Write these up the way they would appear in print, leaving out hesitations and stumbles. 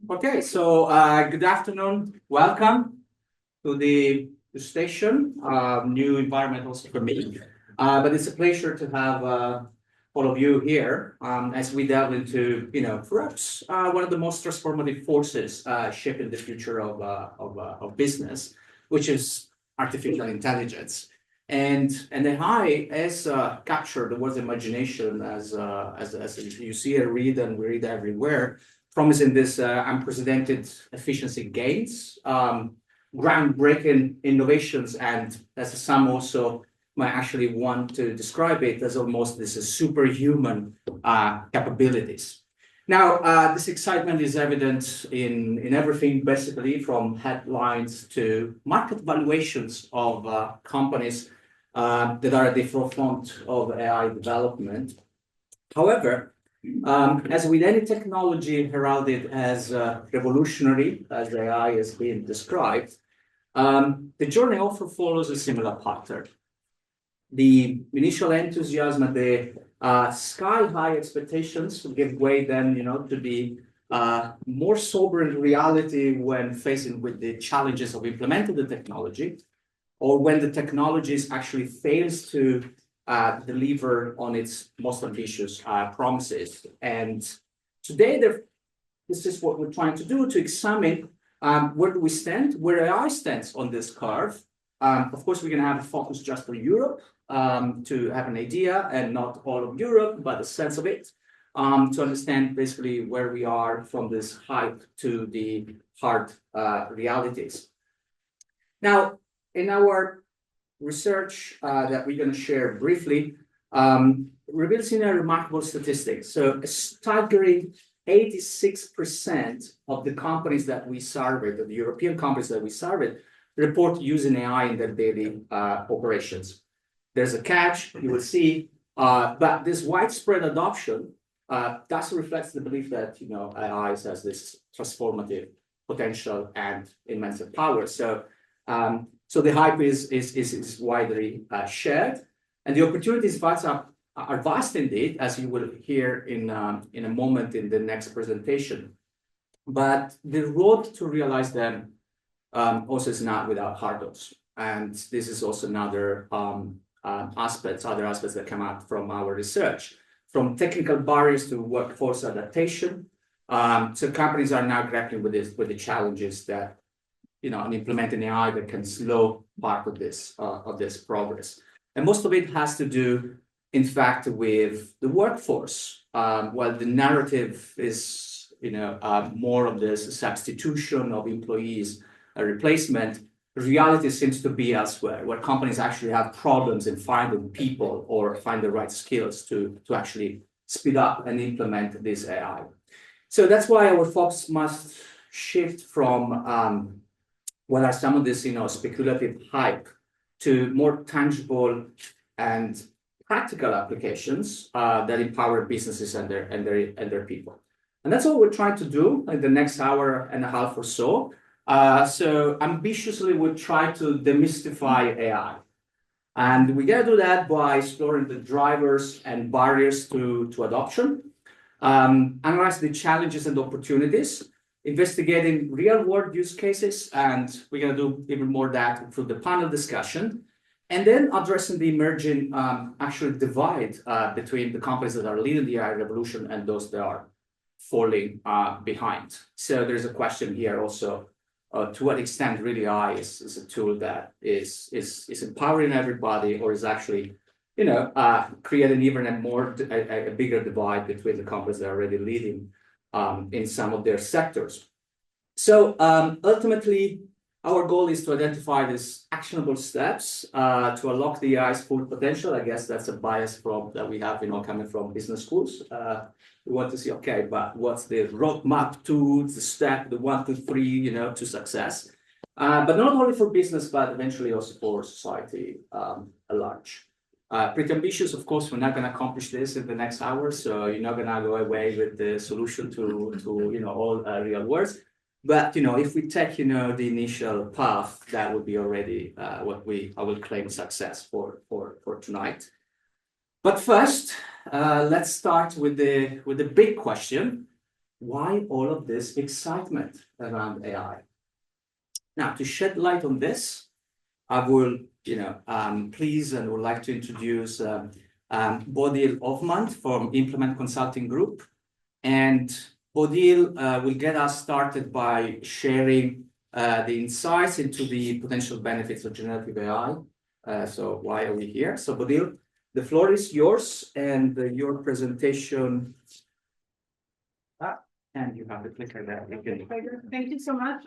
Okay, so good afternoon. Welcome to the station. New environment also for me, but it's a pleasure to have all of you here as we delve into, perhaps one of the most transformative forces shaping the future of business, which is artificial intelligence. And AI has captured the world's imagination as you see and read and we read everywhere, promising this unprecedented efficiency gains, groundbreaking innovations, and as some also might actually want to describe it as almost this superhuman capabilities. Now, this excitement is evident in everything, basically from headlines to market valuations of companies that are at the forefront of AI development. However, as with any technology heralded as revolutionary, as AI has been described, the journey often follows a similar pattern. The initial enthusiasm and the sky-high expectations give way then, to the more sobering reality when facing with the challenges of implementing the technology, or when the technology actually fails to deliver on its most ambitious promises. And today, this is what we're trying to do, to examine where do we stand, where AI stands on this curve. Of course, we're going to have a focus just for Europe to have an idea, and not all of Europe, but a sense of it, to understand basically where we are from this hype to the hard realities. Now, in our research that we're going to share briefly, reveals a remarkable statistics. So a staggering 86% of the companies that we surveyed, the European companies that we surveyed, report using AI in their daily operations. There's a catch, you will see, but this widespread adoption does reflect the belief that AI has this transformative potential and immense power. So the hype is widely shared, and the opportunities are vast indeed, as you will hear in a moment in the next presentation. But the road to realize them also is not without hurdles, and this is also another other aspects that come out from our research, from technical barriers to workforce adaptation. So companies are now grappling with the challenges that and implementing AI that can slow part of this progress. And most of it has to do, in fact, with the workforce. While the narrative is, more of this substitution of employees, a replacement, reality seems to be elsewhere, where companies actually have problems in finding people or find the right skills to actually speed up and implement this AI. So that's why our focus must shift from what are some of this, speculative hype, to more tangible and practical applications that empower businesses and their people. And that's what we're trying to do in the next hour and a half or so. So ambitiously, we'll try to demystify AI. And we're going to do that by exploring the drivers and barriers to adoption, analyze the challenges and opportunities, investigating real-world use cases, and we're going to do even more that through the panel discussion, and then addressing the emerging actual divide between the companies that are leading the AI revolution and those that are falling behind. So there's a question here also, to what extent really AI is a tool that is empowering everybody, or is actually, creating even a bigger divide between the companies that are already leading in some of their sectors. So ultimately, our goal is to identify these actionable steps to unlock the AI's full potential. I guess that's a bias that we have, coming from business schools. We want to see, okay, but what's the roadmap to the step, the 1, 2, 3, to success? But not only for business, but eventually also for society at large. Pretty ambitious, of course. We're not going to accomplish this in the next hour, so you're not going to go away with the solution to all real words. But if we take the initial path, that would be already what I will claim success for tonight. But first, let's start with the big question: why all of this excitement around AI? Now, to shed light on this, I will, please and would like to introduce Bodil Ofman from Implement Consulting Group. And Bodil will get us started by sharing the insights into the potential benefits of generative AI. So why are we here? So Bodil, the floor is yours and your presentation. And you have the clicker there. Thank you so much.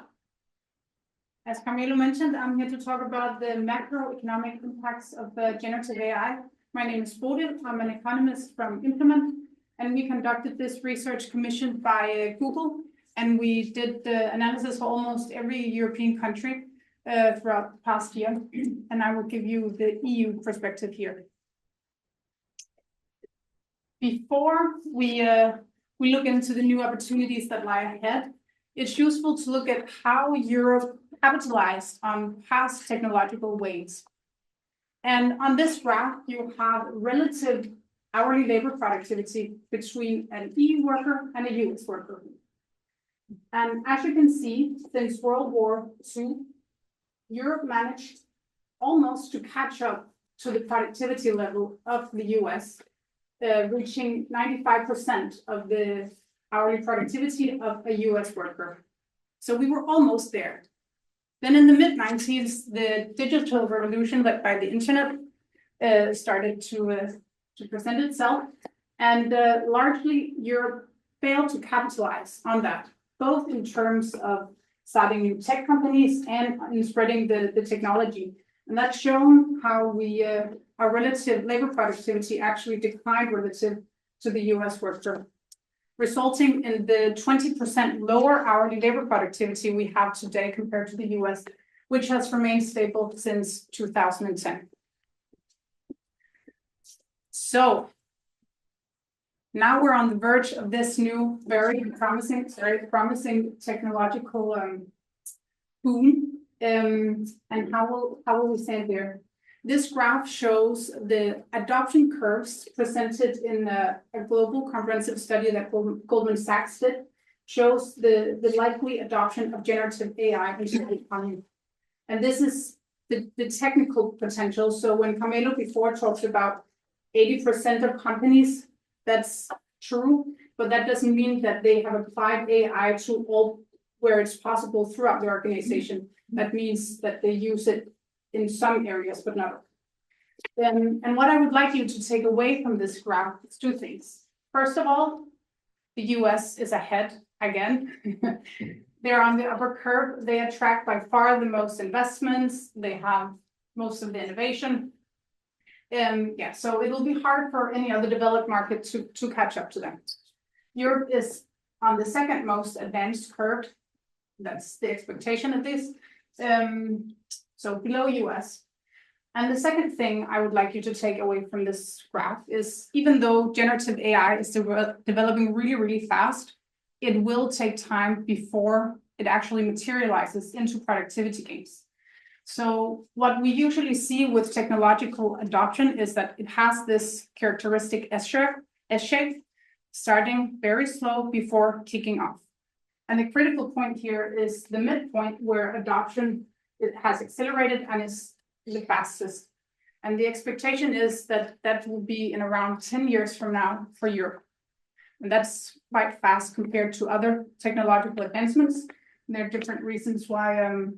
As Camilo mentioned, I'm here to talk about the macroeconomic impacts of generative AI. My name is Bodil. I'm an economist from Implement, and we conducted this research commissioned by Google, and we did the analysis for almost every European country throughout the past year, and I will give you the EU perspective here. Before we look into the new opportunities that lie ahead, it's useful to look at how Europe capitalized on past technological waves. And on this graph, you have relative hourly labor productivity between an EU worker and a US worker. And as you can see, since World War II, Europe managed almost to catch up to the productivity level of the US, reaching 95% of the hourly productivity of a US worker. So we were almost there. Then in the mid-90s, the digital revolution led by the internet started to present itself. And largely Europe failed to capitalize on that, both in terms of starting new tech companies and in spreading the technology. And that's shown how our relative labor productivity actually declined relative to the US worker, resulting in the 20% lower hourly labor productivity we have today compared to the US, which has remained stable since 2010. So now we're on the verge of this new, very promising technological boom. And how will we stand there? This graph shows the adoption curves presented in a global comprehensive study that Goldman Sachs did, shows the likely adoption of generative AI into the economy. And this is the technical potential. So when Camilo before talked about 80% of companies, that's true, but that doesn't mean that they have applied AI to all where it's possible throughout the organization. That means that they use it in some areas, but not all. And what I would like you to take away from this graph is two things. First of all, the US is ahead again. They're on the upper curve. They attract by far the most investments. They have most of the innovation. So it will be hard for any other developed market to catch up to them. Europe is on the second most advanced curve. That's the expectation at least. So below US. And the second thing I would like you to take away from this graph is even though generative AI is developing really, really fast, it will take time before it actually materializes into productivity gains. So what we usually see with technological adoption is that it has this characteristic S-shape, starting very slow before kicking off. And the critical point here is the midpoint where adoption it has accelerated and is the fastest. And the expectation is that that will be in around 10 years from now for Europe. And that's quite fast compared to other technological advancements. And there are different reasons why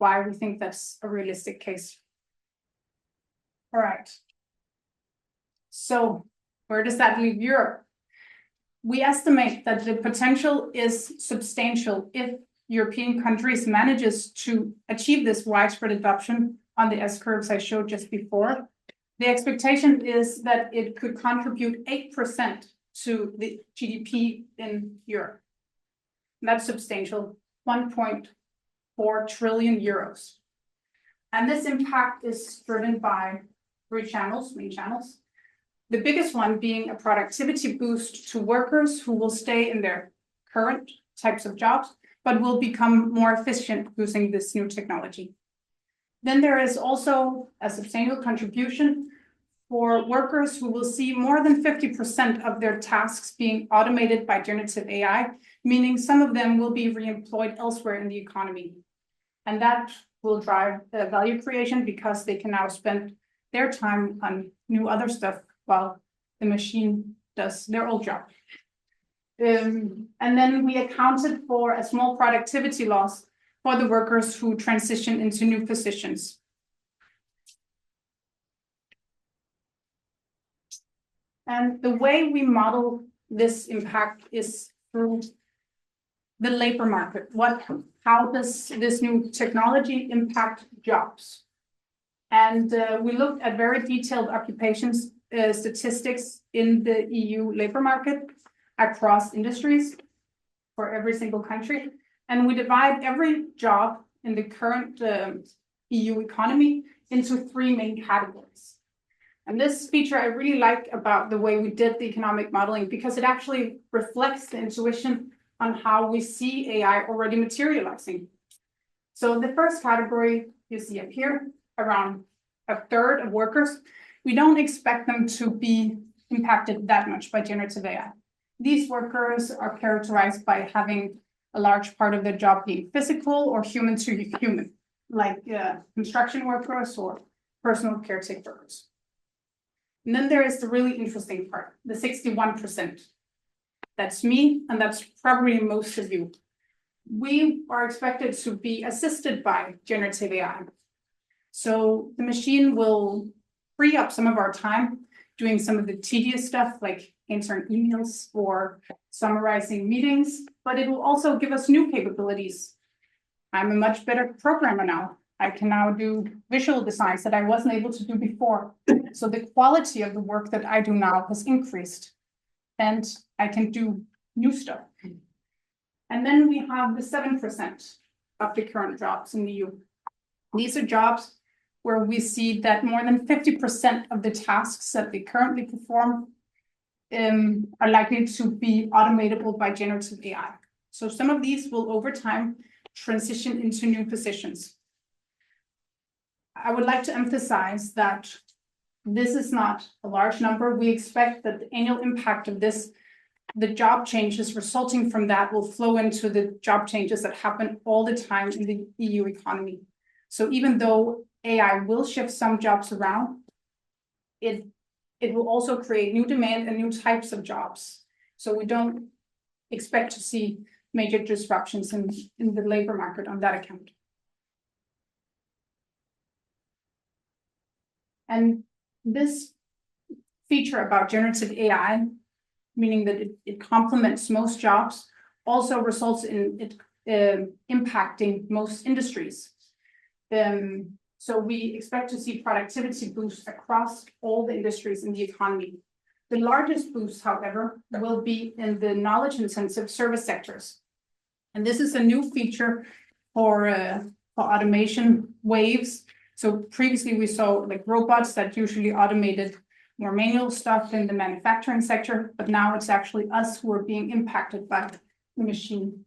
we think that's a realistic case. All right. So where does that leave Europe? We estimate that the potential is substantial if European countries manages to achieve this widespread adoption on the S-curves I showed just before. The expectation is that it could contribute 8% to the GDP in Europe. And that's substantial, 1.4 trillion euros. And this impact is driven by three main channels. The biggest one being a productivity boost to workers who will stay in their current types of jobs, but will become more efficient using this new technology. Then there is also a substantial contribution for workers who will see more than 50% of their tasks being automated by generative AI, meaning some of them will be reemployed elsewhere in the economy. And that will drive the value creation because they can now spend their time on new other stuff while the machine does their old job. And then we accounted for a small productivity loss for the workers who transition into new positions. And the way we model this impact is through the labor market. How does this new technology impact jobs? And we looked at very detailed occupations statistics in the EU labor market across industries for every single country. And we divide every job in the current EU economy into three main categories. And this feature I really like about the way we did the economic modeling because it actually reflects the intuition on how we see AI already materializing. So the first category you see up here, around a third of workers, we don't expect them to be impacted that much by generative AI. These workers are characterized by having a large part of their job being physical or human to human, like construction workers or personal caretaker workers. And then there is the really interesting part, the 61%. That's me, and that's probably most of you. We are expected to be assisted by generative AI. So the machine will free up some of our time doing some of the tedious stuff like answering emails or summarizing meetings, but it will also give us new capabilities. I'm a much better programmer now. I can now do visual designs that I wasn't able to do before. So the quality of the work that I do now has increased and I can do new stuff. And then we have the 7% of the current jobs in the EU. These are jobs where we see that more than 50% of the tasks that they currently perform are likely to be automatable by generative AI. So some of these will over time transition into new positions. I would like to emphasize that this is not a large number. We expect that the annual impact of this, the job changes resulting from that will flow into the job changes that happen all the time in the EU economy. So even though AI will shift some jobs around, it will also create new demand and new types of jobs. So we don't expect to see major disruptions in the labor market on that account. And this feature about generative AI, meaning that it complements most jobs, also results in it impacting most industries. So we expect to see productivity boosts across all the industries in the economy. The largest boost, however, will be in the knowledge-intensive service sectors. And this is a new feature for automation waves. So previously we saw like robots that usually automated more manual stuff in the manufacturing sector, but now it's actually us who are being impacted by the machine.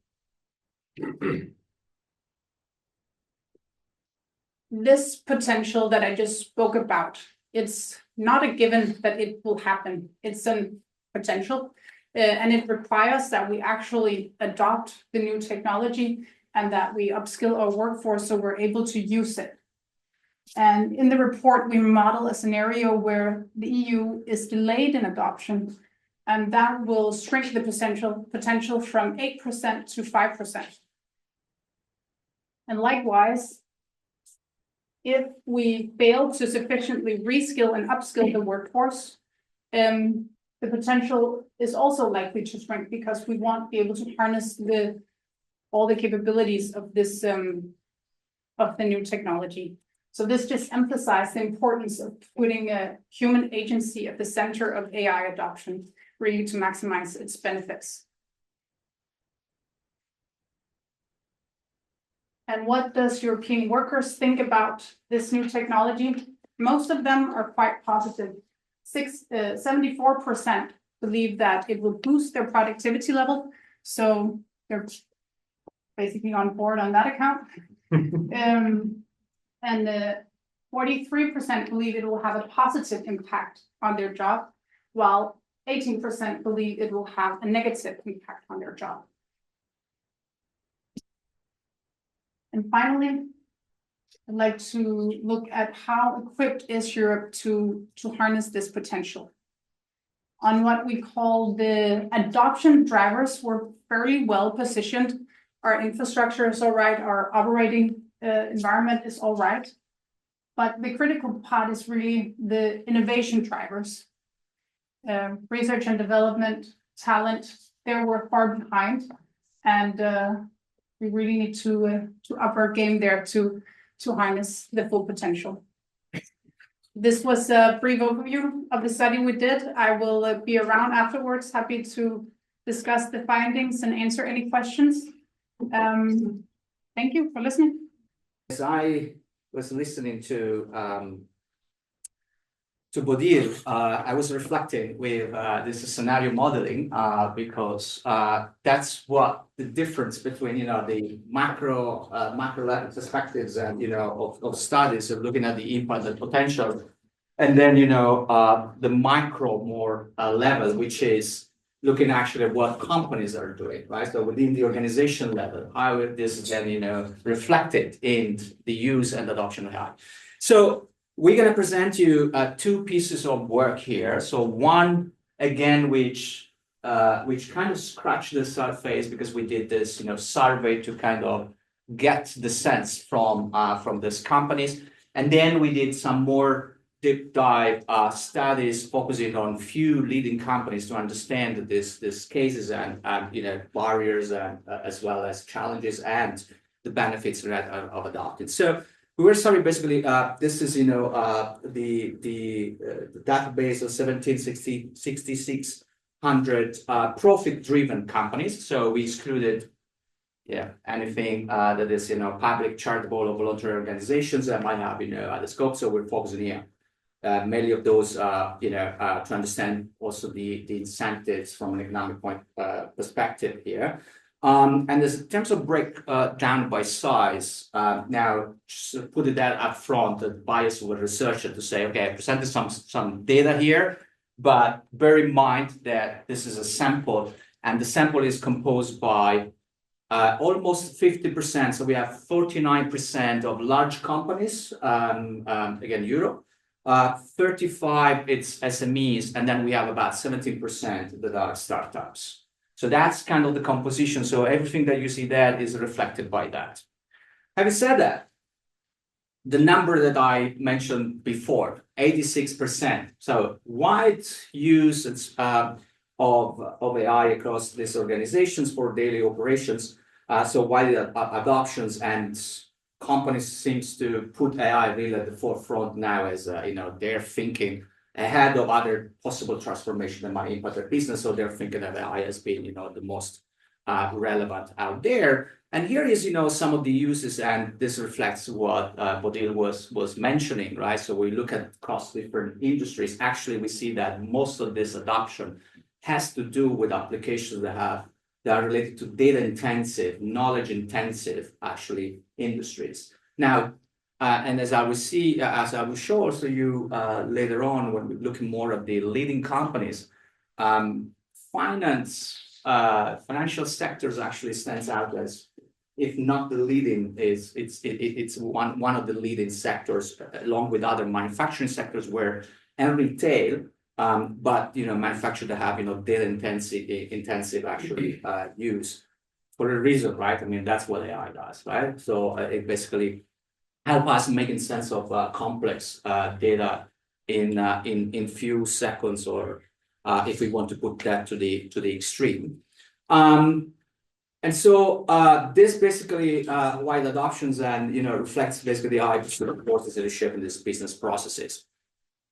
This potential that I just spoke about, it's not a given that it will happen. It's a potential, and it requires that we actually adopt the new technology and that we upskill our workforce so we're able to use it. And in the report, we model a scenario where the EU is delayed in adoption, and that will shrink the potential from 8% to 5%. And likewise, if we fail to sufficiently reskill and upskill the workforce, the potential is also likely to shrink because we won't be able to harness all the capabilities of this of the new technology. So this just emphasized the importance of putting a human agency at the center of AI adoption, really to maximize its benefits. And what does European workers think about this new technology? Most of them are quite positive. 74% believe that it will boost their productivity level. So they're basically on board on that account. And 43% believe it will have a positive impact on their job, while 18% believe it will have a negative impact on their job. And finally, I'd like to look at how equipped is Europe to harness this potential. On what we call the adoption drivers, we're fairly well positioned. Our infrastructure is all right, our operating environment is all right. But the critical part is really the innovation drivers. Research and development, talent, there we're far behind. And we really need to up our game there to harness the full potential. This was a brief overview of the study we did. I will be around afterwards, happy to discuss the findings and answer any questions. Thank you for listening. As I was listening to Bodil, I was reflecting with this scenario modeling because that's what the difference between the macro level perspectives and of studies of looking at the impact and potential, and then the micro more level, which is looking actually at what companies are doing, right? So within the organization level, how this is then reflected in the use and adoption of AI. So we're going to present you two pieces of work here. So one, again, which kind of scratched the surface because we did this, survey to kind of get the sense from these companies, and then we did some more deep dive studies focusing on few leading companies to understand these cases and barriers and as well as challenges and the benefits of adopting. So we were sorry, basically, this is, the database of 6,600 profit-driven companies. So we excluded, anything that is, public, charitable, or voluntary organizations that might have, other scope. So we're focusing here, mainly of those, to understand also the incentives from an economic point perspective here. And there's in terms of breakdown by size, now just put that up front, the bias of a researcher to say, okay, I presented some data here, but bear in mind that this is a sample, and the sample is composed by almost 50%. So we have 49% of large companies, again, Europe, 35 it's SMEs, and then we have about 17% that are startups. So that's kind of the composition. So everything that you see there is reflected by that. Having said that, the number that I mentioned before, 86%. So wide use of AI across these organizations for daily operations. So wide adoptions, and companies seems to put AI really at the forefront now as they're thinking ahead of other possible transformation that might impact their business. So they're thinking of AI as being, the most relevant out there. And here is, some of the uses, and this reflects what Bodil was mentioning, right? So we look at across different industries. Actually, we see that most of this adoption has to do with applications that are related to data intensive, knowledge intensive, actually, industries. Now, and as I will show also you later on when we're looking more at the leading companies, financial sectors actually stands out as, if not the leading, it's one of the leading sectors, along with other manufacturing sectors and retail, but manufacturers that have data intensive actually use for a reason, right? I mean, that's what AI does, right? So it basically help us making sense of complex data in few seconds, or if we want to put that to the extreme. And so this basically wide adoptions and reflects basically how forces are shaping these business processes.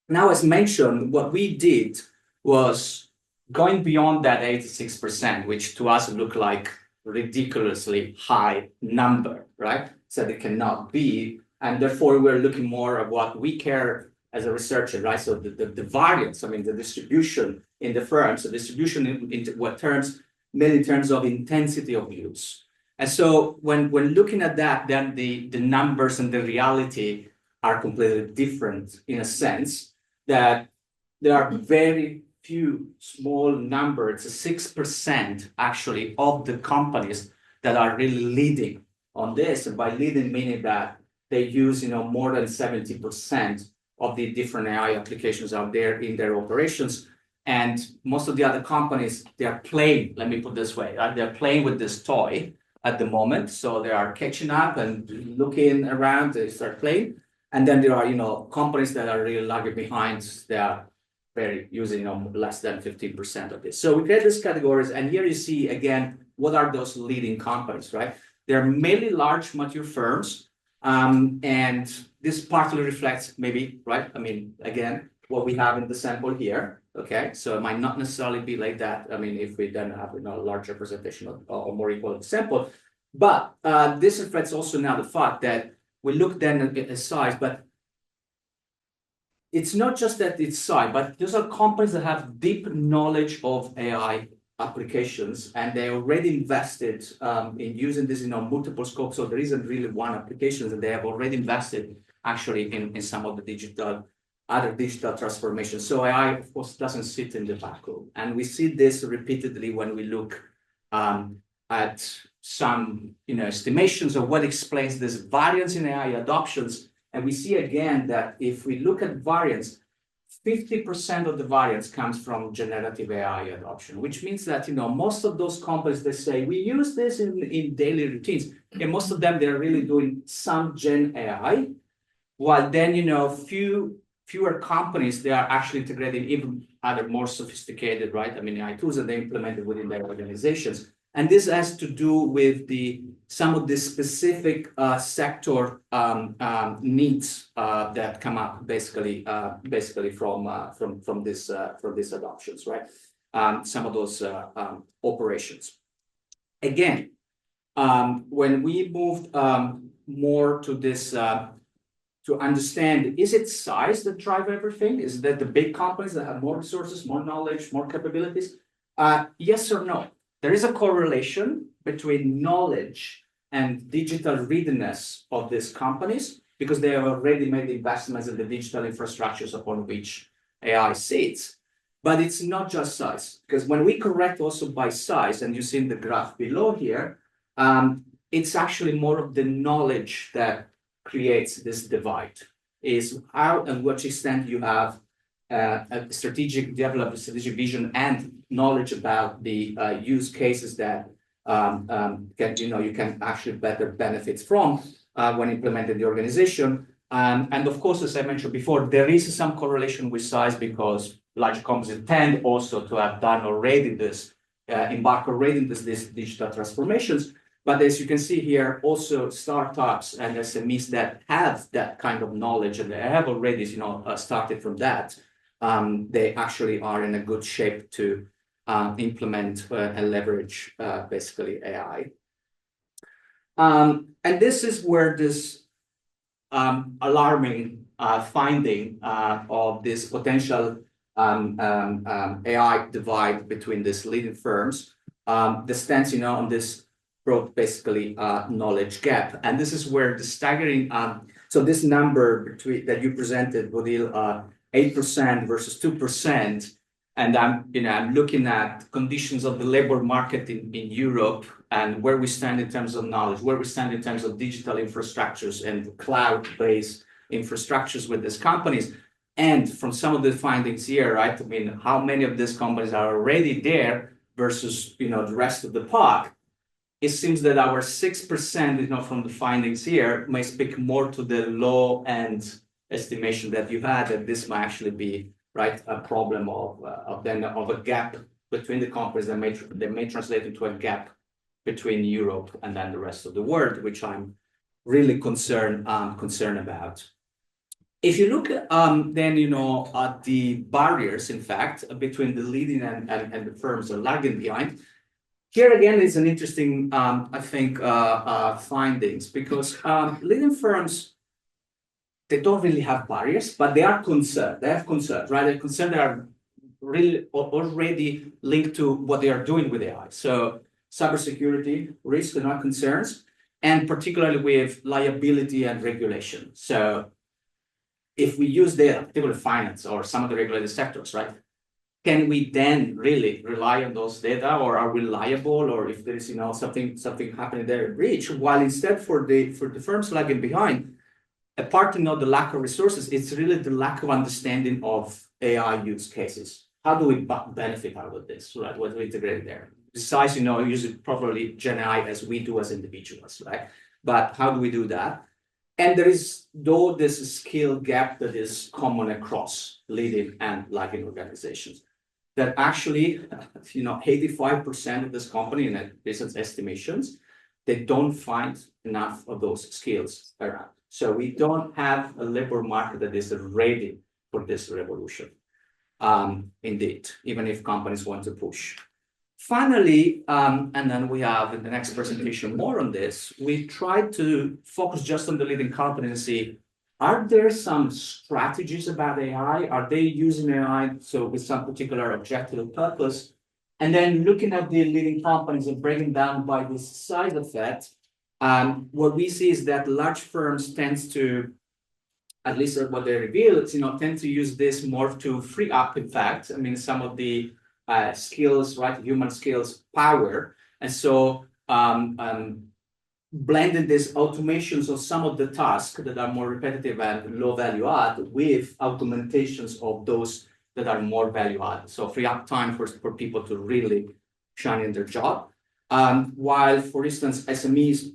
Now, as mentioned, what we did was going beyond that 86%, which to us looked like ridiculously high number, right? So it cannot be. And therefore, we're looking more at what we care as a researcher, right? So the variance, I mean, the distribution in the firms, the distribution in what terms, mainly in terms of intensity of use. And so when looking at that, then the numbers and the reality are completely different in a sense that there are very few small numbers, 6% actually of the companies that are really leading on this. And by leading, meaning that they use, more than 70% of the different AI applications out there in their operations. And most of the other companies, they are playing, let me put it this way, they're playing with this toy at the moment. So they are catching up and looking around, they start playing. And then there are, companies that are really lagging behind. They are very using, less than 15% of this. So we create these categories, and here you see again, what are those leading companies, right? They're mainly large mature firms. And this partly reflects maybe, right? I mean, again, what we have in the sample here, okay? So it might not necessarily be like that. I mean, if we then have a large representation or more equal sample, but this reflects also now the fact that we look then at size, but it's not just that it's size, but those are companies that have deep knowledge of AI applications, and they already invested in using this in multiple scopes. So there isn't really one application, and they have already invested actually in some of the other digital transformations. So AI, of course, doesn't sit in the vacuum. And we see this repeatedly when we look at some estimations of what explains this variance in AI adoptions. And we see again that if we look at variance, 50% of the variance comes from generative AI adoption, which means that most of those companies, they say we use this in daily routines, and most of them, they're really doing some Gen AI, while then fewer companies, they are actually integrating even other more sophisticated, right? I mean, AI tools that they implemented within their organizations. And this has to do with some of the specific sector needs that come up basically from these adoptions, right? Some of those operations. Again, when we moved more to this to understand, is it size that drive everything? Is that the big companies that have more resources, more knowledge, more capabilities? Yes or no? There is a correlation between knowledge and digital readiness of these companies because they have already made investments in the digital infrastructures upon which AI sits. But it's not just size, because when we correct also by size, and you see in the graph below here, it's actually more of the knowledge that creates this divide. Is how and what extent you have a strategic vision and knowledge about the use cases that you can actually better benefit from when implementing the organization. And of course, as I mentioned before, there is some correlation with size because large companies tend also to have done already this, embark already in this digital transformations. But as you can see here, also startups and SMEs that have that kind of knowledge and they have already, started from that, they actually are in a good shape to implement and leverage basically AI. And this is where this alarming finding of this potential AI divide between these leading firms that stands, on this broad basically knowledge gap. And this is where the staggering, so this number between that you presented, Bodil, 8% versus 2%. And I'm looking at conditions of the labor market in Europe and where we stand in terms of knowledge, where we stand in terms of digital infrastructures and cloud-based infrastructures with these companies. And from some of the findings here, right? I mean, how many of these companies are already there versus, the rest of the pack? It seems that our 6%, from the findings here may speak more to the low end estimation that you had, that this might actually be right a problem of a gap between the companies that may translate into a gap between Europe and then the rest of the world, which I'm really concerned about. If you look then at the barriers, in fact, between the leading and the firms that are lagging behind. Here again is an interesting, I think, findings because leading firms, they don't really have barriers, but they are concerned. They have concerns, right? They're concerned they are really already linked to what they are doing with AI. So cybersecurity, risk and concerns, and particularly with liability and regulation. So if we use data, particularly finance or some of the regulated sectors, right? Can we then really rely on those data, or are we liable, or if there is, something happening there in breach, while instead for the firms lagging behind, apart from the lack of resources, it's really the lack of understanding of AI use cases. How do we benefit out of this, right? What we integrate there? Besides, using properly Gen AI as we do as individuals, right? But how do we do that? And there is, though, this skill gap that is common across leading and lagging organizations, that actually, 85% of this company in business estimations, they don't find enough of those skills around. So we don't have a labor market that is ready for this revolution. Indeed, even if companies want to push. Finally, and then we have in the next presentation more on this, we try to focus just on the leading companies and see, are there some strategies about AI? Are they using AI so with some particular objective or purpose? And then looking at the leading companies and breaking down by this size effect, what we see is that large firms tend to, at least what they reveal, tend to use this more to free up, in fact, some of the skills, right, human skills, power. And so blended these automations of some of the tasks that are more repetitive and low value add with augmentations of those that are more value add. So free up time for people to really shine in their job. While, for instance, SMEs,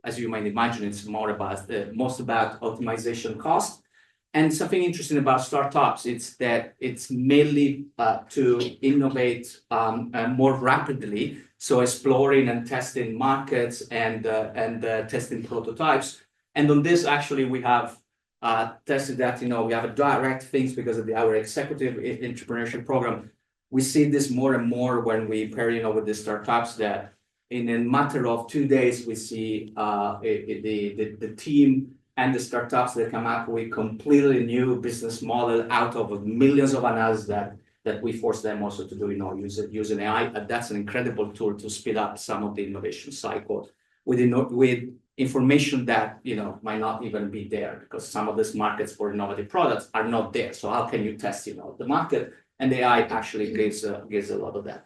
as you might imagine, it's most about optimization cost. And something interesting about startups, it's that it's mainly to innovate more rapidly. So exploring and testing markets and testing prototypes. And on this, actually, we have tested that, we have a direct things because of our executive entrepreneurship program. We see this more and more when we pair, with the startups, that in a matter of 2 days, we see the team and the startups that come up with completely new business model out of millions of analysis that we force them also to do, using AI. And that's an incredible tool to speed up some of the innovation cycle with information that, might not even be there, because some of these markets for innovative products are not there. So how can you test, the market? And AI actually gives a lot of that.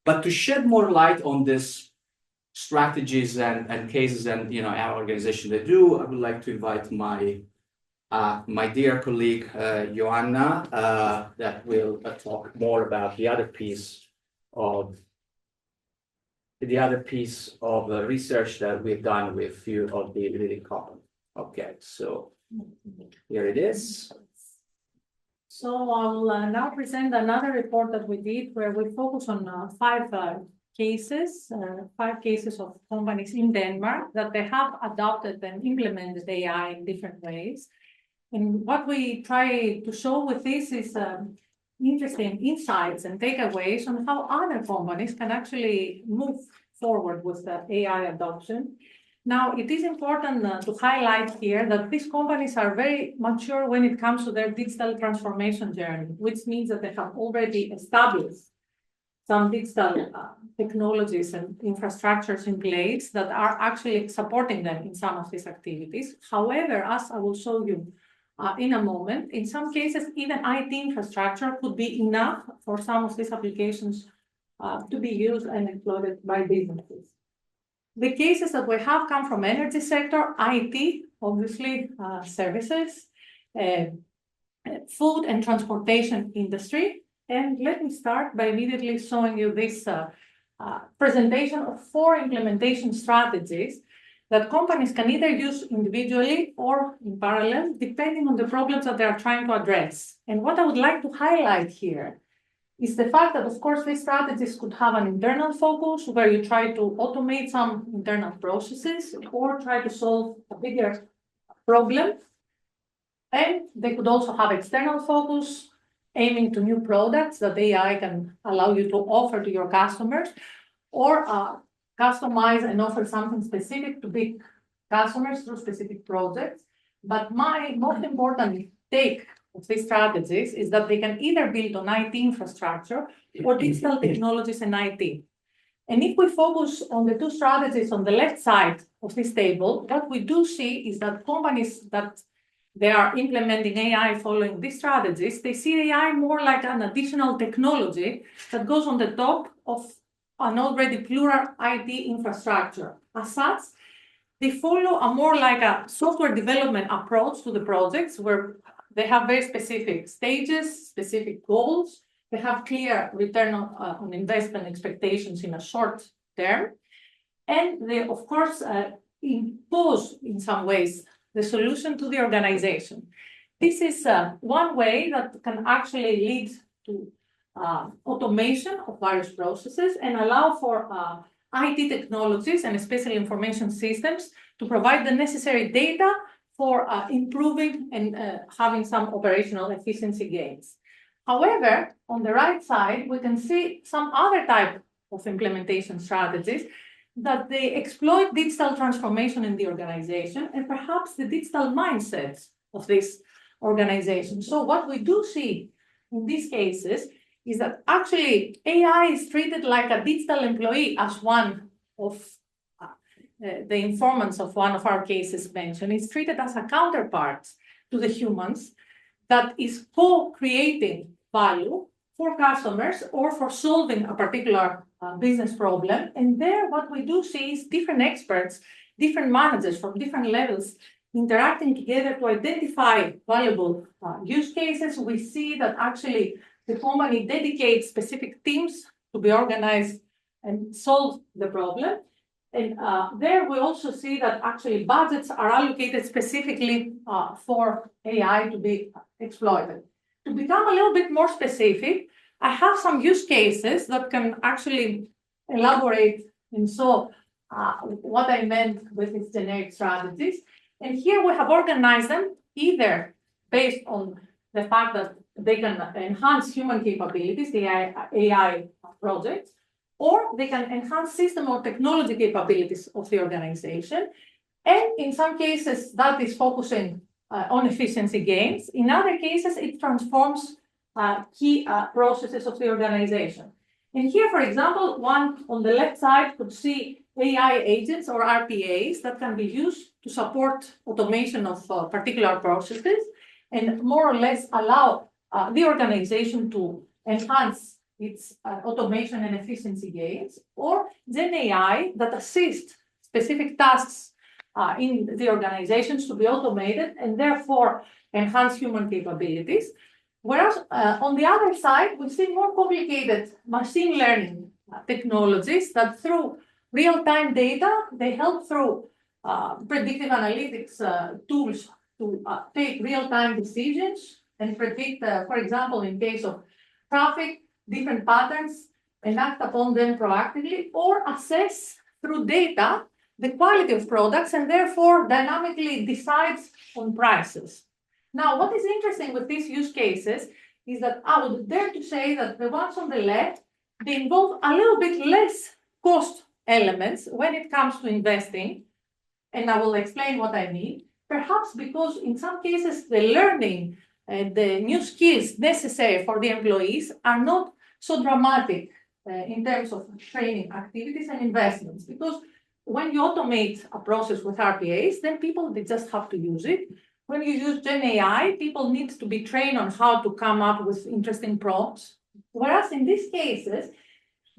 But to shed more light on this strategies and cases and our organization they do, I would like to invite my dear colleague Joanna that will talk more about the other piece of research that we've done with a few of the leading companies. Okay, so here it is. So I will now present another report that we did where we focus on five cases of companies in Denmark that they have adopted and implemented AI in different ways. And what we try to show with this is interesting insights and takeaways on how other companies can actually move forward with the AI adoption. Now, it is important to highlight here that these companies are very mature when it comes to their digital transformation journey, which means that they have already established some digital technologies and infrastructures in place that are actually supporting them in some of these activities. However, as I will show you in a moment, in some cases, even IT infrastructure could be enough for some of these applications to be used and exploited by businesses. The cases that we have come from energy sector, IT, obviously services, food and transportation industry. And let me start by immediately showing you this presentation of 4 implementation strategies that companies can either use individually or in parallel, depending on the problems that they are trying to address. And what I would like to highlight here is the fact that, of course, these strategies could have an internal focus where you try to automate some internal processes or try to solve a bigger problem. And they could also have external focus, aiming to new products that AI can allow you to offer to your customers, or customize and offer something specific to big customers through specific projects. But my most important take of these strategies is that they can either build on IT infrastructure or digital technologies and IT. And if we focus on the 2 strategies on the left side of this table, what we do see is that companies that they are implementing AI following these strategies, they see AI more like an additional technology that goes on the top of an already plural IT infrastructure. As such, they follow a more like a software development approach to the projects where they have very specific stages, specific goals. They have clear return on investment expectations in a short term. And they, of course, impose in some ways the solution to the organization. This is one way that can actually lead to automation of various processes and allow for IT technologies and especially information systems to provide the necessary data for improving and having some operational efficiency gains. However, on the right side, we can see some other type of implementation strategies that they exploit digital transformation in the organization and perhaps the digital mindsets of this organization. So what we do see in these cases is that actually AI is treated like a digital employee, as one of the informants of one of our cases mentioned. It's treated as a counterpart to the humans that is co-creating value for customers or for solving a particular business problem. And there, what we do see is different experts, different managers from different levels interacting together to identify valuable use cases. We see that actually the company dedicates specific teams to be organized and solve the problem. And there we also see that actually budgets are allocated specifically for AI to be exploited. To become a little bit more specific, I have some use cases that can actually elaborate and show what I meant with these generic strategies. And here we have organized them either based on the fact that they can enhance human capabilities, the AI projects, or they can enhance system or technology capabilities of the organization. And in some cases, that is focusing on efficiency gains. In other cases, it transforms key processes of the organization. And here, for example, one on the left side could see AI agents or RPAs that can be used to support automation of particular processes and more or less allow the organization to enhance its automation and efficiency gains, or Gen AI that assist specific tasks in the organizations to be automated and therefore enhance human capabilities. Whereas on the other side, we see more complicated machine learning technologies that through real-time data, they help through predictive analytics tools to take real-time decisions and predict, for example, in case of traffic, different patterns and act upon them proactively, or assess through data the quality of products and therefore dynamically decides on prices. Now, what is interesting with these use cases is that I would dare to say that the ones on the left, they involve a little bit less cost elements when it comes to investing, and I will explain what I mean, perhaps because in some cases the learning and the new skills necessary for the employees are not so dramatic in terms of training activities and investments, because when you automate a process with RPAs, then people, they just have to use it. When you use Gen AI, people need to be trained on how to come up with interesting prompts. Whereas in these cases,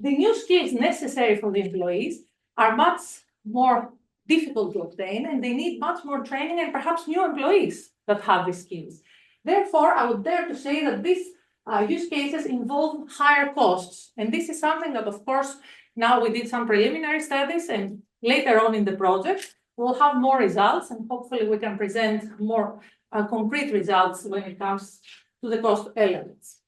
the new skills necessary for the employees are much more difficult to obtain, and they need much more training and perhaps new employees that have these skills. Therefore, I would dare to say that these use cases involve higher costs. And this is something that, of course, now we did some preliminary studies, and later on in the project, we'll have more results, and hopefully we can present more concrete results when it comes to the cost elements.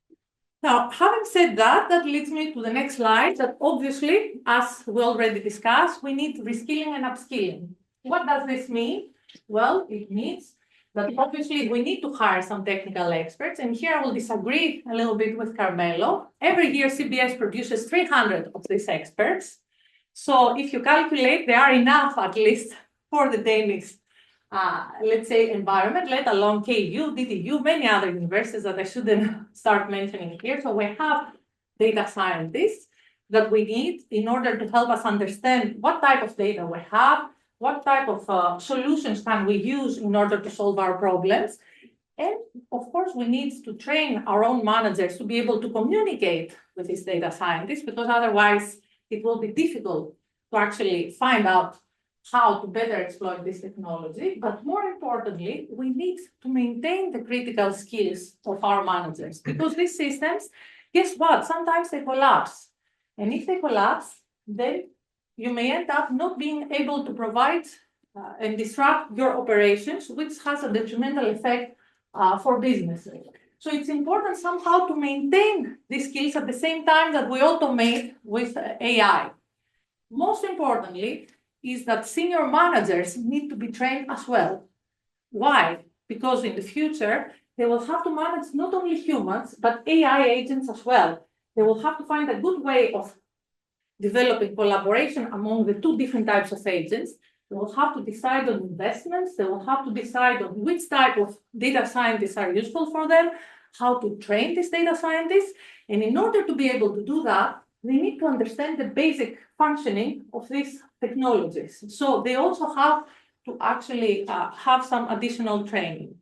Now, having said that, that leads me to the next slide, that obviously, as we already discussed, we need reskilling and upskilling. What does this mean? Well, it means that obviously we need to hire some technical experts, and here I will disagree a little bit with Carmelo. Every year, CBS produces 300 of these experts. So if you calculate, there are enough at least for the Danish, let's say, environment, let alone KU, DTU, many other universities that I shouldn't start mentioning here. So we have data scientists that we need in order to help us understand what type of data we have, what type of solutions can we use in order to solve our problems. And of course, we need to train our own managers to be able to communicate with these data scientists, because otherwise it will be difficult to actually find out how to better exploit this technology. But more importantly, we need to maintain the critical skills of our managers, because these systems, guess what? Sometimes they collapse. And if they collapse, then you may end up not being able to provide and disrupt your operations, which has a detrimental effect for businesses. So it's important somehow to maintain these skills at the same time that we automate with AI. Most importantly is that senior managers need to be trained as well. Why? Because in the future, they will have to manage not only humans, but AI agents as well. They will have to find a good way of developing collaboration among the two different types of agents. They will have to decide on investments. They will have to decide on which type of data scientists are useful for them, how to train these data scientists. And in order to be able to do that, they need to understand the basic functioning of these technologies. So they also have to actually have some additional training.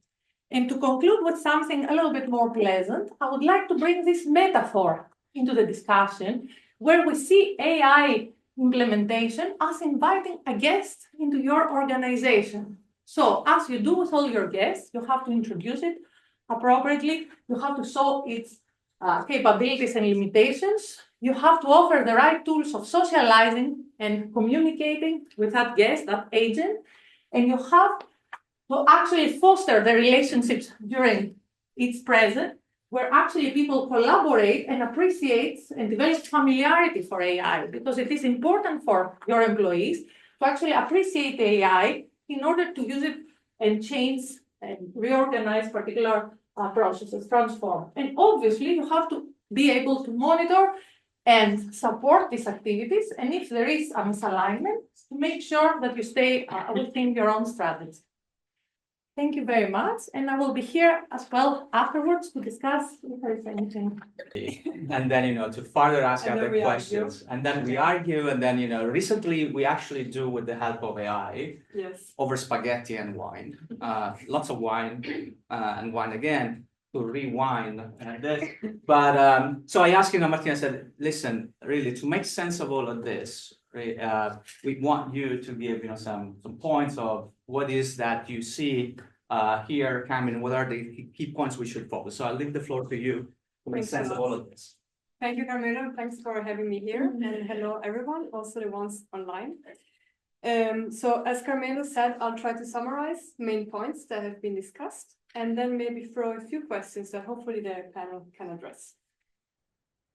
And to conclude with something a little bit more pleasant, I would like to bring this metaphor into the discussion, where we see AI implementation as inviting a guest into your organization. So as you do with all your guests, you have to introduce it appropriately. You have to show its capabilities and limitations. You have to offer the right tools of socializing and communicating with that guest, that agent. And you have to actually foster the relationships during its presence, where actually people collaborate and appreciate and develop familiarity for AI, because it is important for your employees to actually appreciate AI in order to use it and change and reorganize particular processes, transform. And obviously, you have to be able to monitor and support these activities. And if there is a misalignment, to make sure that you stay within your own strategy. Thank you very much. And I will be here as well afterwards to discuss if there is anything. And then, to further ask And then other we questions. argue. And then we argue. And then, recently we actually do with the help of AI Yes. over spaghetti and wine. Lots of wine and wine again to rewind this. But so I asked, Martina, I said, listen, really, to make sense of all of this, we want you to give, some points of what is that you see here, Carmen, what are the key points we should focus. So I'll leave the floor to you to make sense of all of this. Thank you, Carmelo. Thanks for having me here. And hello, everyone, also the ones online. So as Carmelo said, I'll try to summarize main points that have been discussed, and then maybe throw a few questions that hopefully the panel can address.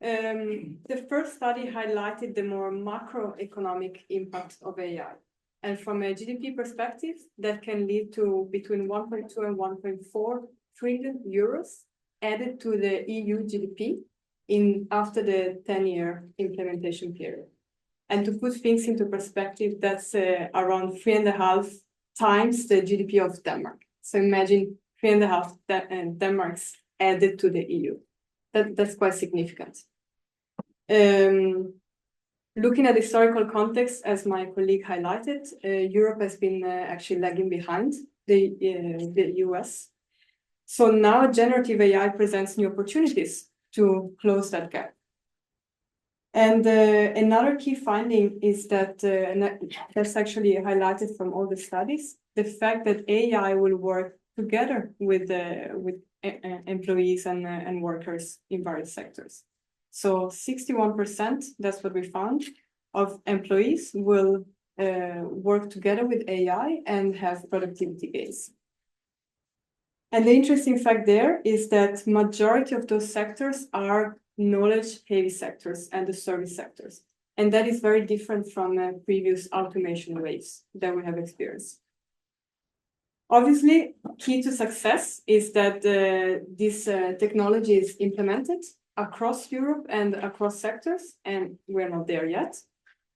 The first study highlighted the more macroeconomic impact of AI. And from a GDP perspective, that can lead to between 1.2 and 1.4 trillion euros added to the EU GDP after the 10-year implementation period. And to put things into perspective, that's around 3.5 times the GDP of Denmark. So imagine 3.5 Denmarks added to the EU. That's quite significant. Looking at historical context, as my colleague highlighted, Europe has been actually lagging behind the US. So now generative AI presents new opportunities to close that gap. And another key finding is that, that's actually highlighted from all the studies, the fact that AI will work together with employees and workers in various sectors. So 61%, that's what we found, of employees will work together with AI and have productivity gains. And the interesting fact there is that majority of those sectors are knowledge-heavy sectors and the service sectors. And that is very different from previous automation waves that we have experienced. Obviously, key to success is that this technology is implemented across Europe and across sectors, and we're not there yet.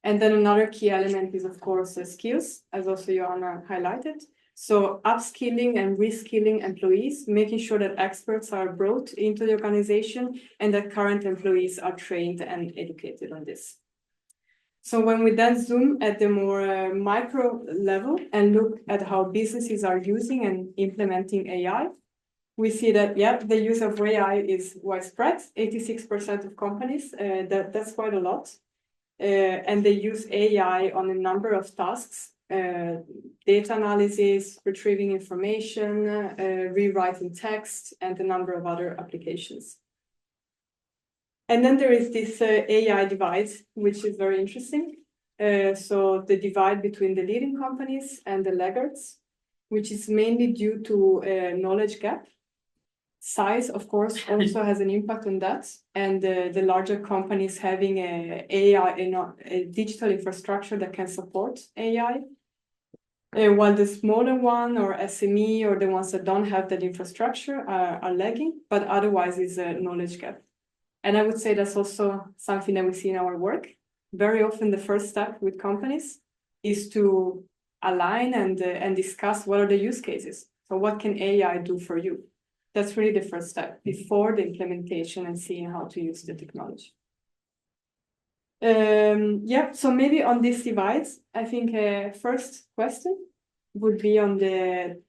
And then another key element is, of course, skills, as also Joanna highlighted. So upskilling and reskilling employees, making sure that experts are brought into the organization and that current employees are trained and educated on this. So when we then zoom at the more micro level and look at how businesses are using and implementing AI, we see that, yeah, the use of AI is widespread, 86% of companies, that's quite a lot. And they use AI on a number of tasks, data analysis, retrieving information, rewriting text, and a number of other applications. And then there is this AI divide, which is very interesting. So the divide between the leading companies and the laggards, which is mainly due to knowledge gap. Size, of course, also has an impact on that. And the larger companies having a digital infrastructure that can support AI. While the smaller one or SME or the ones that don't have that infrastructure are lagging, but otherwise is a knowledge gap. And I would say that's also something that we see in our work. Very often the first step with companies is to align and discuss what are the use cases. So what can AI do for you? That's really the first step before the implementation and seeing how to use the technology. So maybe on this divide, I think first question would be on the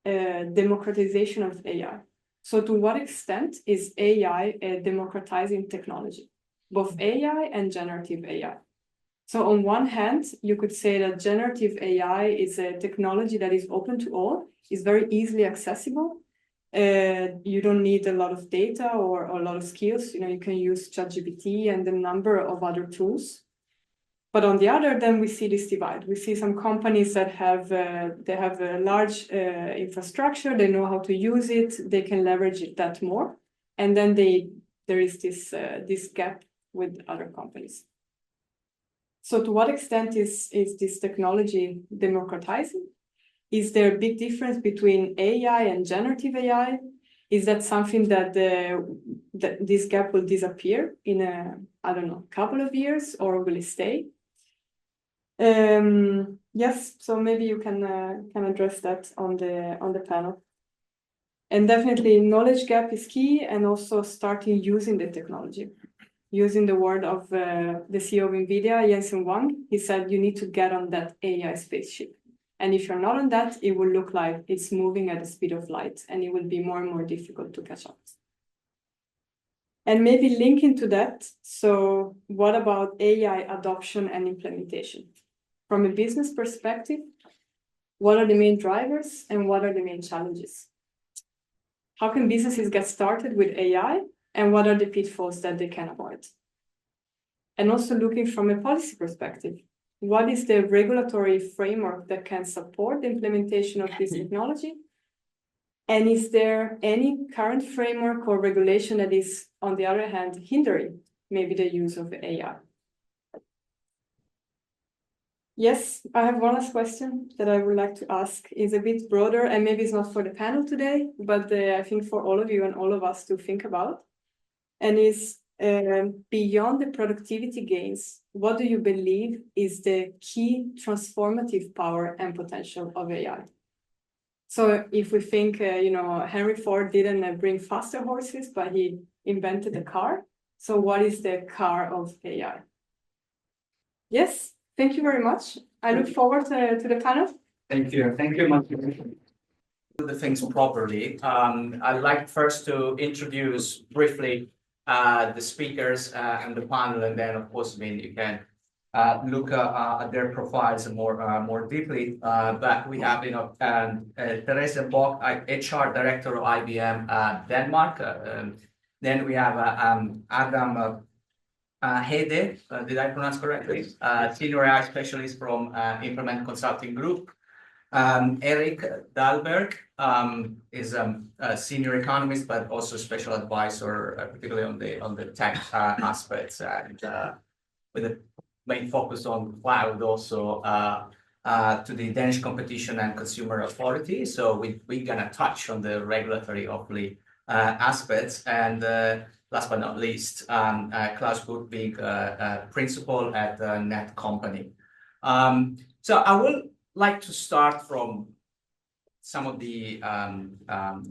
democratization of AI. So to what extent is AI a democratizing technology, both AI and generative AI? So on one hand, you could say that generative AI is a technology that is open to all, is very easily accessible. You don't need a lot of data or a lot of skills. You can use ChatGPT and a number of other tools. But on the other, then we see this divide. We see some companies that have a large infrastructure. They know how to use it. They can leverage it that more. And then there is this gap with other companies. So to what extent is this technology democratizing? Is there a big difference between AI and generative AI? Is that something that this gap will disappear in couple of years, or will it stay? Yes, so maybe you can address that on the panel. And definitely knowledge gap is key, and also starting using the technology. Using the word of the CEO of NVIDIA, Jensen Huang, he said you need to get on that AI spaceship. And if you're not on that, it will look like it's moving at the speed of light, and it will be more and more difficult to catch up. And maybe linking to that, so what about AI adoption and implementation? From a business perspective, what are the main drivers and what are the main challenges? How can businesses get started with AI, and what are the pitfalls that they can avoid? And also looking from a policy perspective, what is the regulatory framework that can support the implementation of this technology? And is there any current framework or regulation that is, on the other hand, hindering maybe the use of AI? Yes, I have one last question that I would like to ask. It's a bit broader, and maybe it's not for the panel today, but I think for all of you and all of us to think about. And is beyond the productivity gains, what do you believe is the key transformative power and potential of AI? So if we think, Henry Ford didn't bring faster horses, but he invented a car. So what is the car of AI? Yes, thank you very much. I look forward to the panel. Thank you. Thank you much. Do the things properly. I'd like first to introduce briefly the speakers and the panel, and then of course, you can look at their profiles more deeply. But we have, Therese Bock, HR Director of IBM Denmark. Then we have Adam Hede, did I pronounce correctly? Senior AI Specialist from Implement Consulting Group. Eric Dahlberg is a senior economist, but also special advisor, particularly on the tech aspects, and with a main focus on cloud also to the Danish Competition and Consumer Authority. So we're gonna touch on the regulatory, hopefully, aspects. And last but not least, Klaus Gutwig, principal at Net Company. So I will like to start from some of the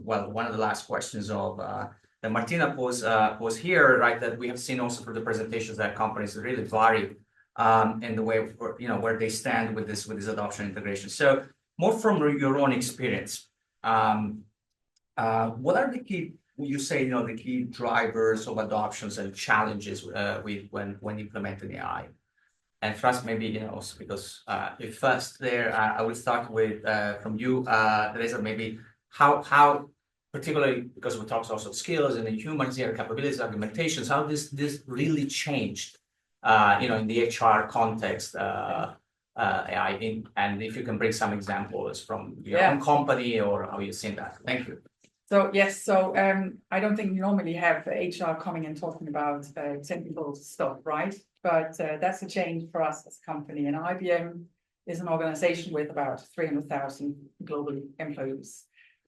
one of the last questions of that Martina posed here, right? That we have seen also through the presentations that companies really vary and the way where they stand with this adoption integration. So more from your own experience, what are the key? You say the key drivers of adoptions and challenges when implementing AI. And first, maybe also because if first there, I will start with from you, Teresa, maybe how particularly because we talked also skills and the humans here, capabilities, argumentations, how this really changed, in the HR context, AI, and if you can bring some examples from your own company or how you've seen that. Thank you. So yes, I don't think we normally have HR coming and talking about technical stuff, right? But that's a change for us as a company. And IBM is an organization with about 300,000 global employees.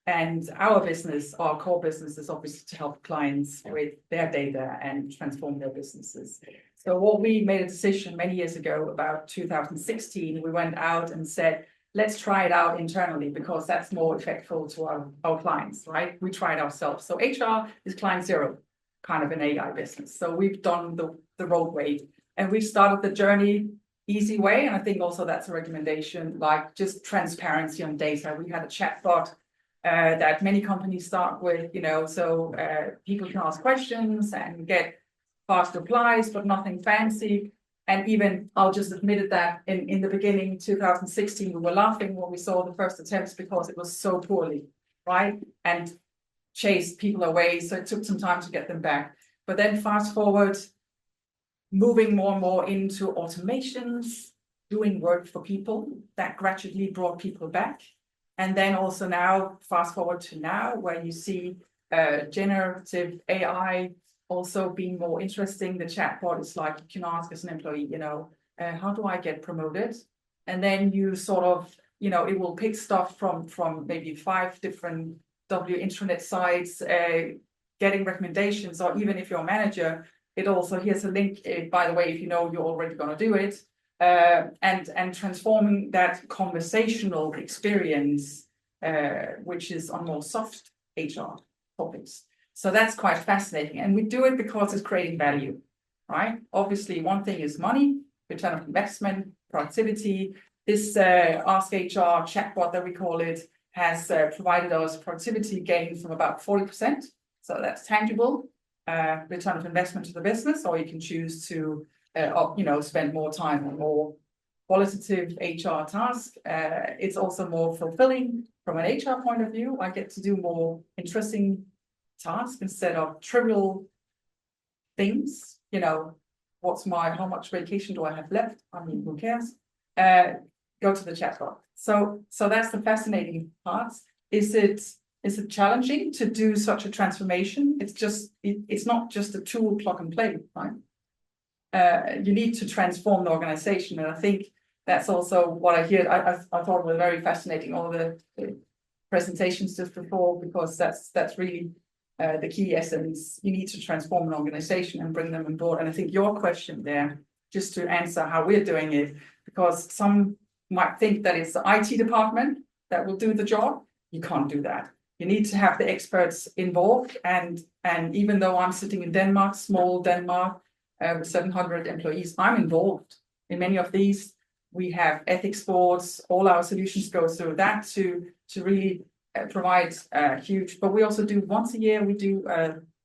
And our business, our core business, is obviously to help clients with their data and transform their businesses. So what we made a decision many years ago, about 2016, we went out and said, let's try it out internally because that's more effective to our clients, right? We tried ourselves. So HR is client zero, kind of an AI business. So we've done the roadway and we started the journey easy way. And I think also that's a recommendation, like just transparency on data. We had a chatbot that many companies start with, so people can ask questions and get fast replies, but nothing fancy. And even I'll just admit that in the beginning, 2016, we were laughing when we saw the first attempts because it was so poorly, right? And chased people away. So it took some time to get them back. But then fast forward, moving more and more into automations, doing work for people, that gradually brought people back. And then also now, fast forward to now, where you see generative AI also being more interesting. The chatbot is like, you can ask as an employee, how do I get promoted? And then you sort of, it will pick stuff from maybe 5 different intranet sites, getting recommendations, or even if you're a manager, it also, here's a link, by the way, if you're already going to do it, and transforming that conversational experience, which is on more soft HR topics. So that's quite fascinating. And we do it because it's creating value, right? Obviously, one thing is money, return on investment, productivity. This Ask HR chatbot that we call it has provided us productivity gains from about 40%. So that's tangible return of investment to the business, or you can choose to spend more time on more qualitative HR tasks. It's also more fulfilling from an HR point of view. I get to do more interesting tasks instead of trivial things. How much vacation do I have left? I mean, who cares? Go to the chatbot. So that's the fascinating part. Is it challenging to do such a transformation? It's not just a tool plug and play, right? You need to transform the organization, and I think that's also what I hear. I thought were very fascinating, all the presentations just before, because that's really the key essence. You need to transform an organization and bring them on board. And I think your question there, just to answer how we're doing it, because some might think that it's the IT department that will do the job. You can't do that. You need to have the experts involved. And even though I'm sitting in Denmark, small Denmark, with 700 employees, I'm involved in many of these. We have ethics boards. All our solutions go through that to really provide huge. But we also do once a year. We do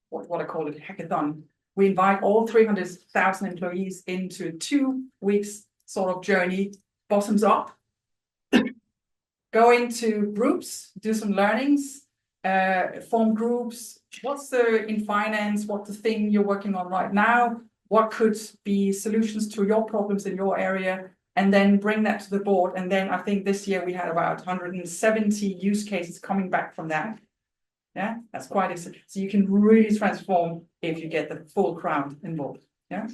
what I call it hackathon. We invite all 300,000 employees into 2 weeks sort of journey, bottoms up. Go into groups, do some learnings, form groups. What's in finance? What's the thing you're working on right now? What could be solutions to your problems in your area? And then bring that to the board. And then I think this year we had about 170 use cases coming back from that. Yeah, that's quite exciting. So you can really transform if you get the full crowd involved. Yeah,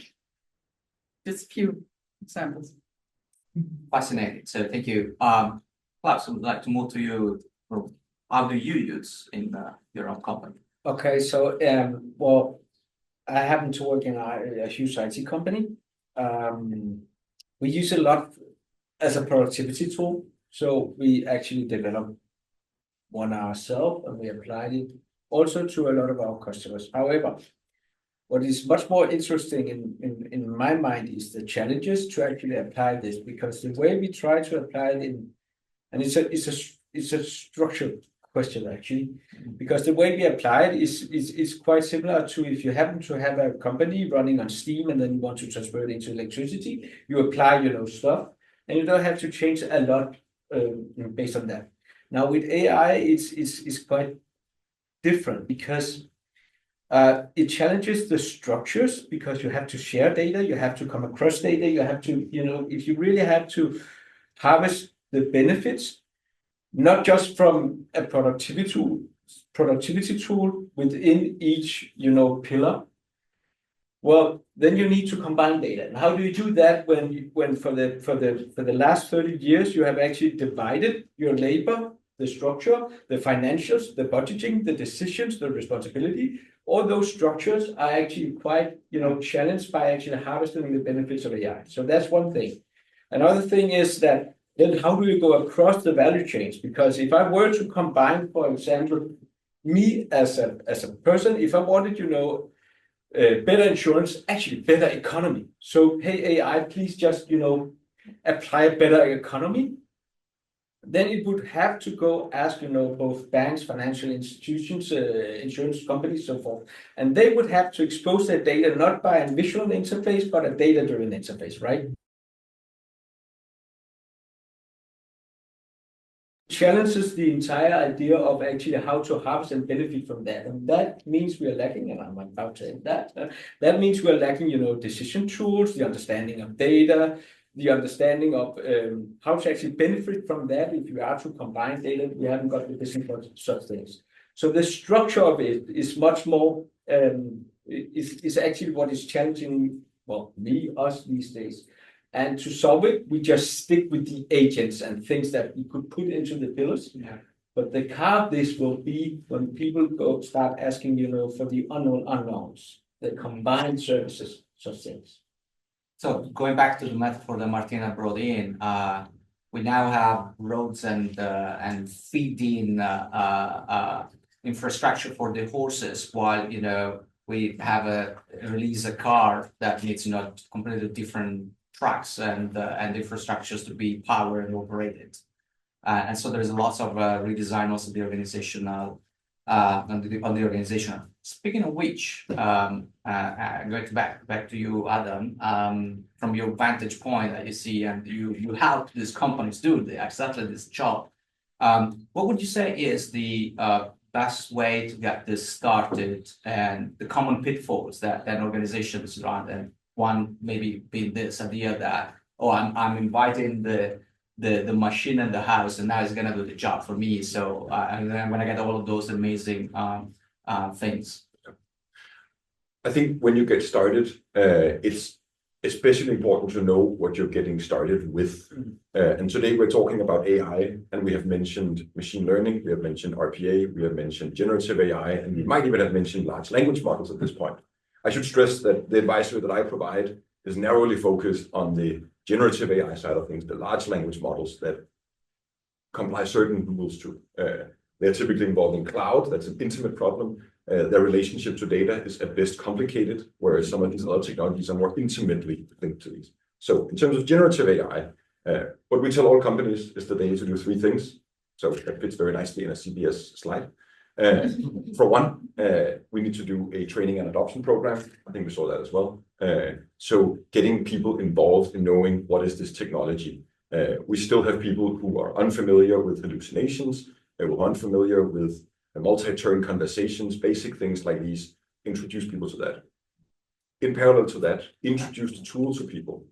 just a few examples. Fascinating. So thank you. Klaus, I would like to move to you. How do you use in your own company? Okay, so I happen to work in a huge IT company. We use it a lot as a productivity tool. So we actually developed one ourselves and we applied it also to a lot of our customers. However, what is much more interesting in my mind is the challenges to actually apply this, because the way we try to apply it and it's a structured question actually, because the way we apply it is quite similar to if you happen to have a company running on steam and then you want to transfer it into electricity, you apply, stuff, and you don't have to change a lot based on that. Now with AI, it's quite different because it challenges the structures, because you have to share data, you have to come across data, you have to, if you really have to harvest the benefits, not just from a productivity tool within each, pillar. Well, then you need to combine data. And how do you do that when for the last 30 years you have actually divided your labor, the structure, the financials, the budgeting, the decisions, the responsibility? All those structures are actually quite, challenged by actually harvesting the benefits of AI. So that's one thing. Another thing is that then how do you go across the value chains? Because if I were to combine, for example, me as a person, if I wanted, better insurance, actually better economy. So, hey, AI, please just, apply a better economy. Then it would have to go ask, both banks, financial institutions, insurance companies, so forth. And they would have to expose their data not by a visual interface, but a data-driven interface, right? Challenges the entire idea of actually how to harvest and benefit from that. And that means we are lacking, and I'm about to end that. That means we are lacking, decision tools, the understanding of data, the understanding of how to actually benefit from that. If you are to combine data, we haven't got the business for such things. So the structure of it is much more, is actually what is challenging, well, us these days. And to solve it, we just stick with the agents and things that we could put into the pillars. Yeah. But the car of this will be when people start asking, for the unknown unknowns, the combined services, such things. So going back to the metaphor that Martina brought in, we now have roads and feeding infrastructure for the horses, while we have release a car that needs completely different tracks and infrastructures to be powered and operated. And so there's lots of redesign also the organizational on the organization. Speaking of which, going back to you, Adam, from your vantage point that you see and you help these companies do exactly this job. What would you say is the best way to get this started and the common pitfalls that organizations run? And one maybe being this idea that, I'm inviting the machine in the house and now it's gonna do the job for me. So and then when I get all of those amazing things. I think when you get started, it's especially important to know what you're getting started with. And today we're talking about AI, and we have mentioned machine learning, we have mentioned RPA, we have mentioned generative AI, and we might even have mentioned large language models at this point. I should stress that the advisory that I provide is narrowly focused on the generative AI side of things, the large language models that comply certain rules to. They're typically involving cloud. That's an intimate problem. Their relationship to data is at best complicated, whereas some of these other technologies are more intimately linked to these. So in terms of generative AI, what we tell all companies is that they need to do three things. So that fits very nicely in a CBS slide. For one, we need to do a training and adoption program. I think we saw that as well. So getting people involved in knowing what is this technology. We still have people who are unfamiliar with hallucinations, who are unfamiliar with multi-turn conversations, basic things like these. Introduce people to that. In parallel to that, introduce the tool to people.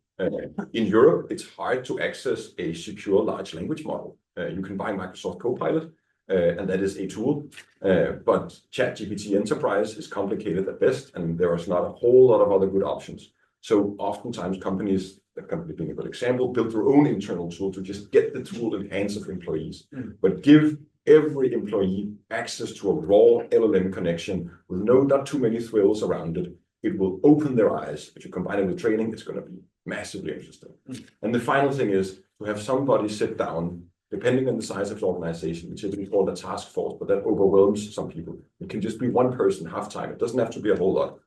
In Europe, it's hard to access a secure large language model. You can buy Microsoft Copilot, and that is a tool. But ChatGPT Enterprise is complicated at best, and there is not a whole lot of other good options. So oftentimes companies, that company being a good example, build their own internal tool to just get the tool in hands of employees. But give every employee access to a raw LLM connection with not too many thrills around it. It will open their eyes. If you combine it with training, it's going to be massively interesting. And the final thing is to have somebody sit down, depending on the size of the organization, we typically call it a task force, but that overwhelms some people. It can just be one person half time. It doesn't have to be a whole lot.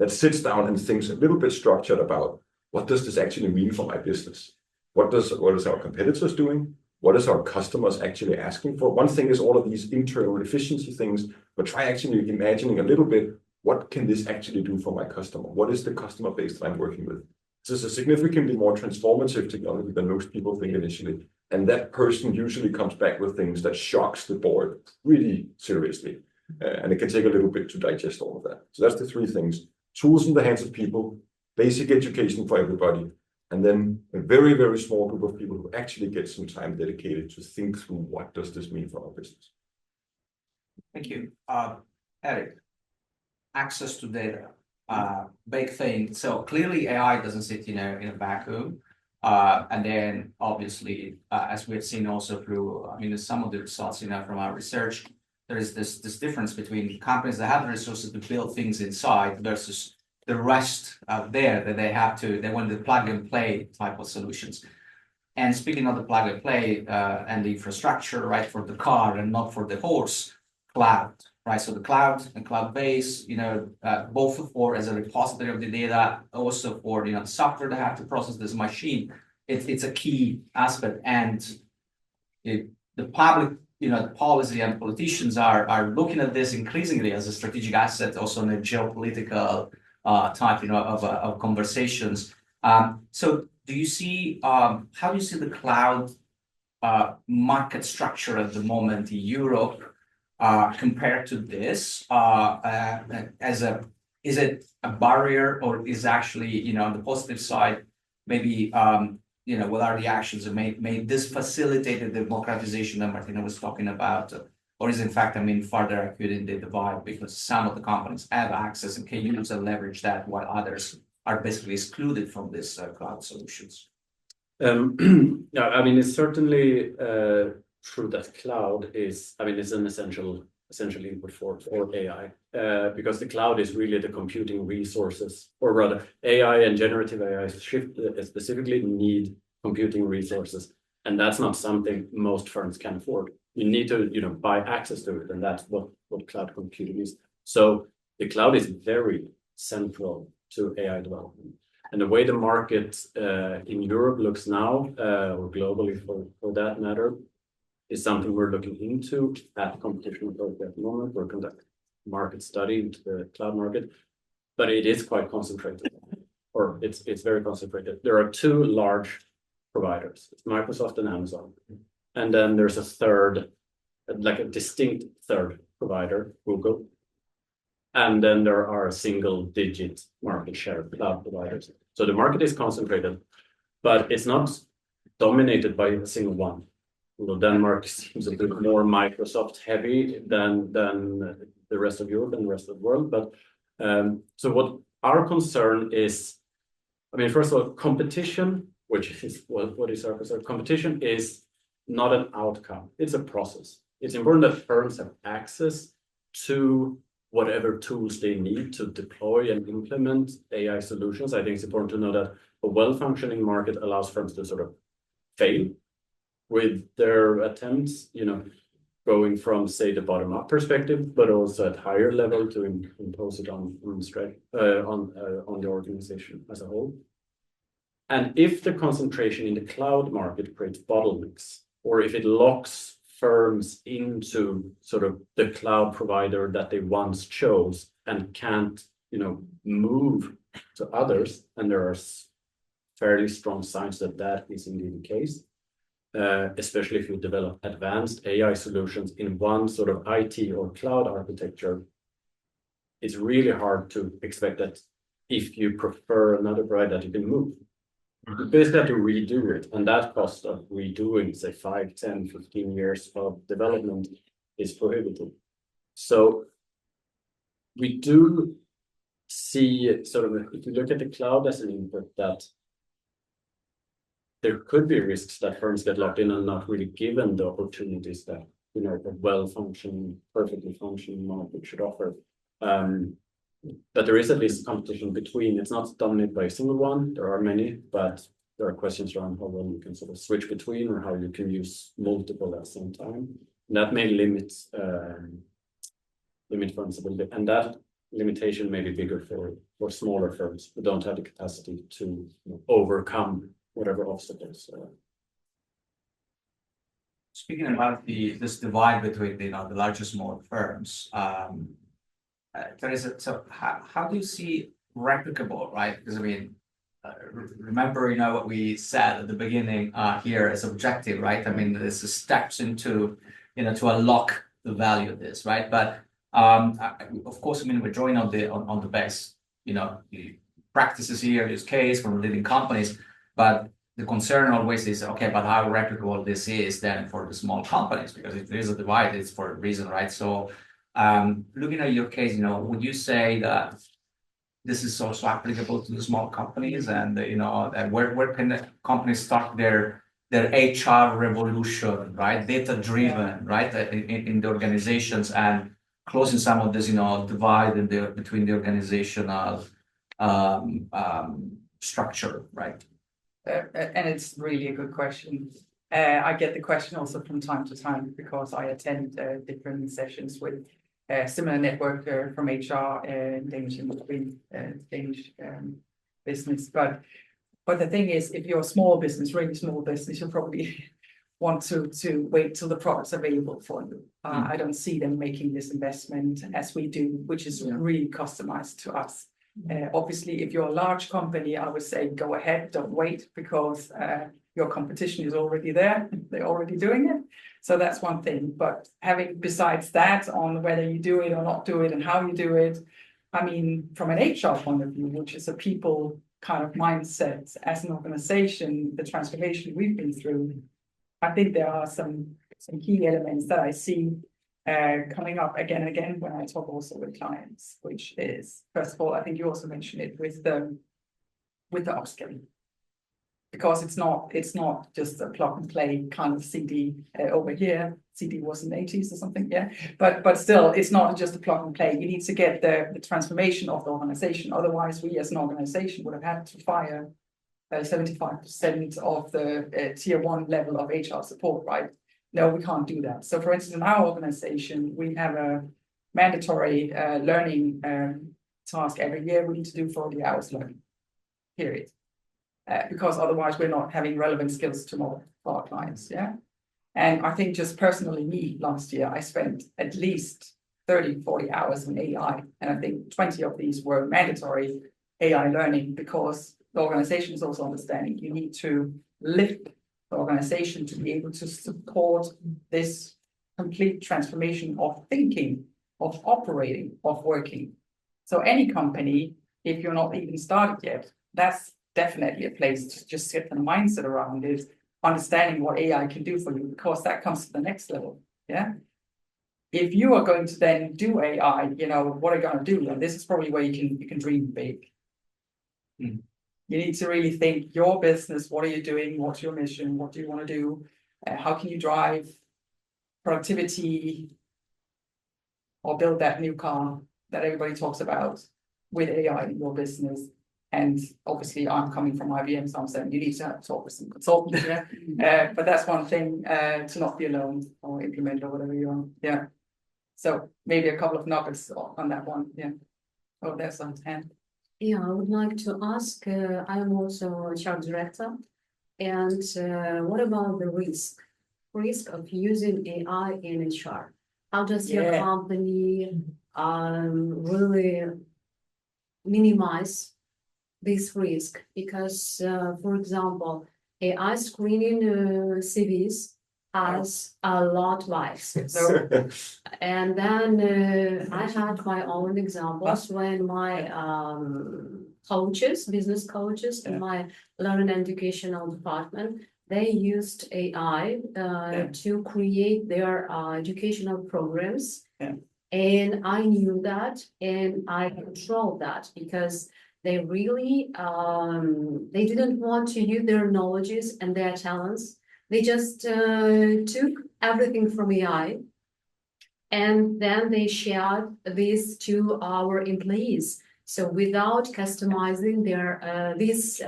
that sits down and thinks a little bit structured about what does this actually mean for my business? What is our competitors doing? What is our customers actually asking for? One thing is all of these internal efficiency things, but try actually imagining a little bit, what can this actually do for my customer? What is the customer base that I'm working with? This is a significantly more transformative technology than most people think initially. And that person usually comes back with things that shocks the board really seriously. And it can take a little bit to digest all of that. So that's the three things: tools in the hands of people, basic education for everybody, and then a very, very small group of people who actually get some time dedicated to think through what does this mean for our business. Thank you. Eric, access to data, big thing. So clearly AI doesn't sit, in a vacuum. And then obviously, as we've seen also through, some of the results, from our research, there is this difference between companies that have the resources to build things inside versus the rest out there that they want the plug and play type of solutions. And speaking of the plug and play and the infrastructure, right, for the car and not for the horse, cloud, right? So the cloud and cloud base, both for as a repository of the data, also for the software that have to process this machine. It's a key aspect, and the public, the policy and politicians are looking at this increasingly as a strategic asset, also in a geopolitical type, of conversations. So do you see, how do you see the cloud market structure at the moment in Europe compared to this? Is it a barrier, or is actually, on the positive side, maybe, what are the actions that may this facilitate the democratization that Martina was talking about? Or is in fact, further acute the divide because some of the companies have access and can use and leverage that, while others are basically excluded from this cloud solutions? Yeah, it's certainly true that cloud is, it's an essential input for AI, because the cloud is really the computing resources, or rather AI and generative AI specifically need computing resources. And that's not something most firms can afford. You need to, buy access to it, and that's what cloud computing is. So the cloud is very central to AI development. And the way the market in Europe looks now, or globally for that matter, is something we're looking into at Competition Authority at the moment. We're conducting market study into the cloud market, but it is quite concentrated, or it's very concentrated. There are two large providers. It's Microsoft and Amazon. And then there's a third, like a distinct third provider, Google. And then there are single-digit market share cloud providers. So the market is concentrated, but it's not dominated by a single one. Although Denmark seems a bit more Microsoft heavy than the rest of Europe and the rest of the world. But so what our concern is, first of all, competition, which is what is our concern? Competition is not an outcome, it's a process. It's important that firms have access to whatever tools they need to deploy and implement AI solutions. I think it's important to know that a well-functioning market allows firms to sort of fail with their attempts, going from, say, the bottom-up perspective, but also at higher level to impose it on the organization as a whole. And if the concentration in the cloud market creates bottlenecks, or if it locks firms into sort of the cloud provider that they once chose and can't, move to others, and there are fairly strong signs that that is indeed the case, especially if you develop advanced AI solutions in one sort of IT or cloud architecture, it's really hard to expect that if you prefer another provider that you can move. You basically have to redo it, and that cost of redoing, say, 5, 10, 15 years of development is prohibitive. So we do see sort of, if you look at the cloud as an input, that there could be risks that firms get locked in and not really given the opportunities that, a well-functioning, perfectly functioning market should offer. But there is at least competition between. It's not dominated by a single one. There are many, but there are questions around how well you can sort of switch between, or how you can use multiple at the same time. And that may limit firms' ability, and that limitation may be bigger for smaller firms who don't have the capacity to overcome whatever obstacles. Speaking about this divide between the large and small firms, Teresa, so how do you see replicable, right? Because I mean, remember what we said at the beginning here as objective, right? I mean, this is steps into to unlock the value of this, right? But of course, I mean, we're drawing on the best practices here, use case from leading companies, but the concern always is, okay, but how replicable this is then for the small companies, because if there is a divide, it's for a reason, right? So looking at your case, would you say that this is also applicable to the small companies, and where can the companies start their HR revolution, right? Data driven, right? In the organizations, and closing some of this, divide between the organizational structure, right? And it's really a good question. I get the question also from time to time because I attend different sessions with similar network from HR and Danish industry, Danish business. But the thing is, if you're a small business, really small business, you'll probably want to wait till the product's available for you. I don't see them making this investment as we do, which is really customized to us. Obviously, if you're a large company, I would say go ahead, don't wait, because your competition is already there. They're already doing it. So that's one thing. But besides that, on whether you do it or not do it and how you do it, I mean, from an HR point of view, which is a people kind of mindset as an organization, the transformation we've been through, I think there are some key elements that I see coming up again and again when I talk also with clients, which is, first of all, I think you also mentioned it with the upskilling, because it's not just a plug and play kind of CD over here. CD was in the 80s or something, yeah. But still, it's not just a plug and play. You need to get the transformation of the organization. Otherwise, we as an organization would have had to fire 75% of the tier 1 level of HR support, right? No, we can't do that. So for instance, in our organization, we have a mandatory learning task every year. We need to do 40 hours learning, period. Because otherwise we're not having relevant skills to our clients, yeah? And I think just personally me, last year, I spent at least 30, 40 hours on AI. And I think 20 of these were mandatory AI learning, because the organization is also understanding you need to lift the organization to be able to support this complete transformation of thinking, of operating, of working. So any company, if you're not even started yet, that's definitely a place to just get the mindset around it, understanding what AI can do for you, because that comes to the next level. Yeah. If you are going to then do AI, what are you going to do? And this is probably where you can dream big. You need to really think your business. What are you doing? What's your mission? What do you want to do? How can you drive productivity or build that new car that everybody talks about with AI in your business? And obviously, I'm coming from IBM, so I'm saying you need to talk with some consultants. Yeah? But that's one thing, to not be alone or implement or whatever you are. Yeah. So maybe a couple of nuggets on that one. Yeah. Oh, there's some hand. Yeah, I would like to ask, I'm also a HR director, and what about the risk of using AI in HR? How does your company really minimize this risk? Because, for example, AI screening CVs has a lot of lives. And then I had my own examples when my business coaches in my learning and educational department, they used AI to create their educational programs. And I knew that, and I controlled that, because they really, they didn't want to use their knowledges and their talents. They just took everything from AI, and then they shared this to our employees. So without customizing their this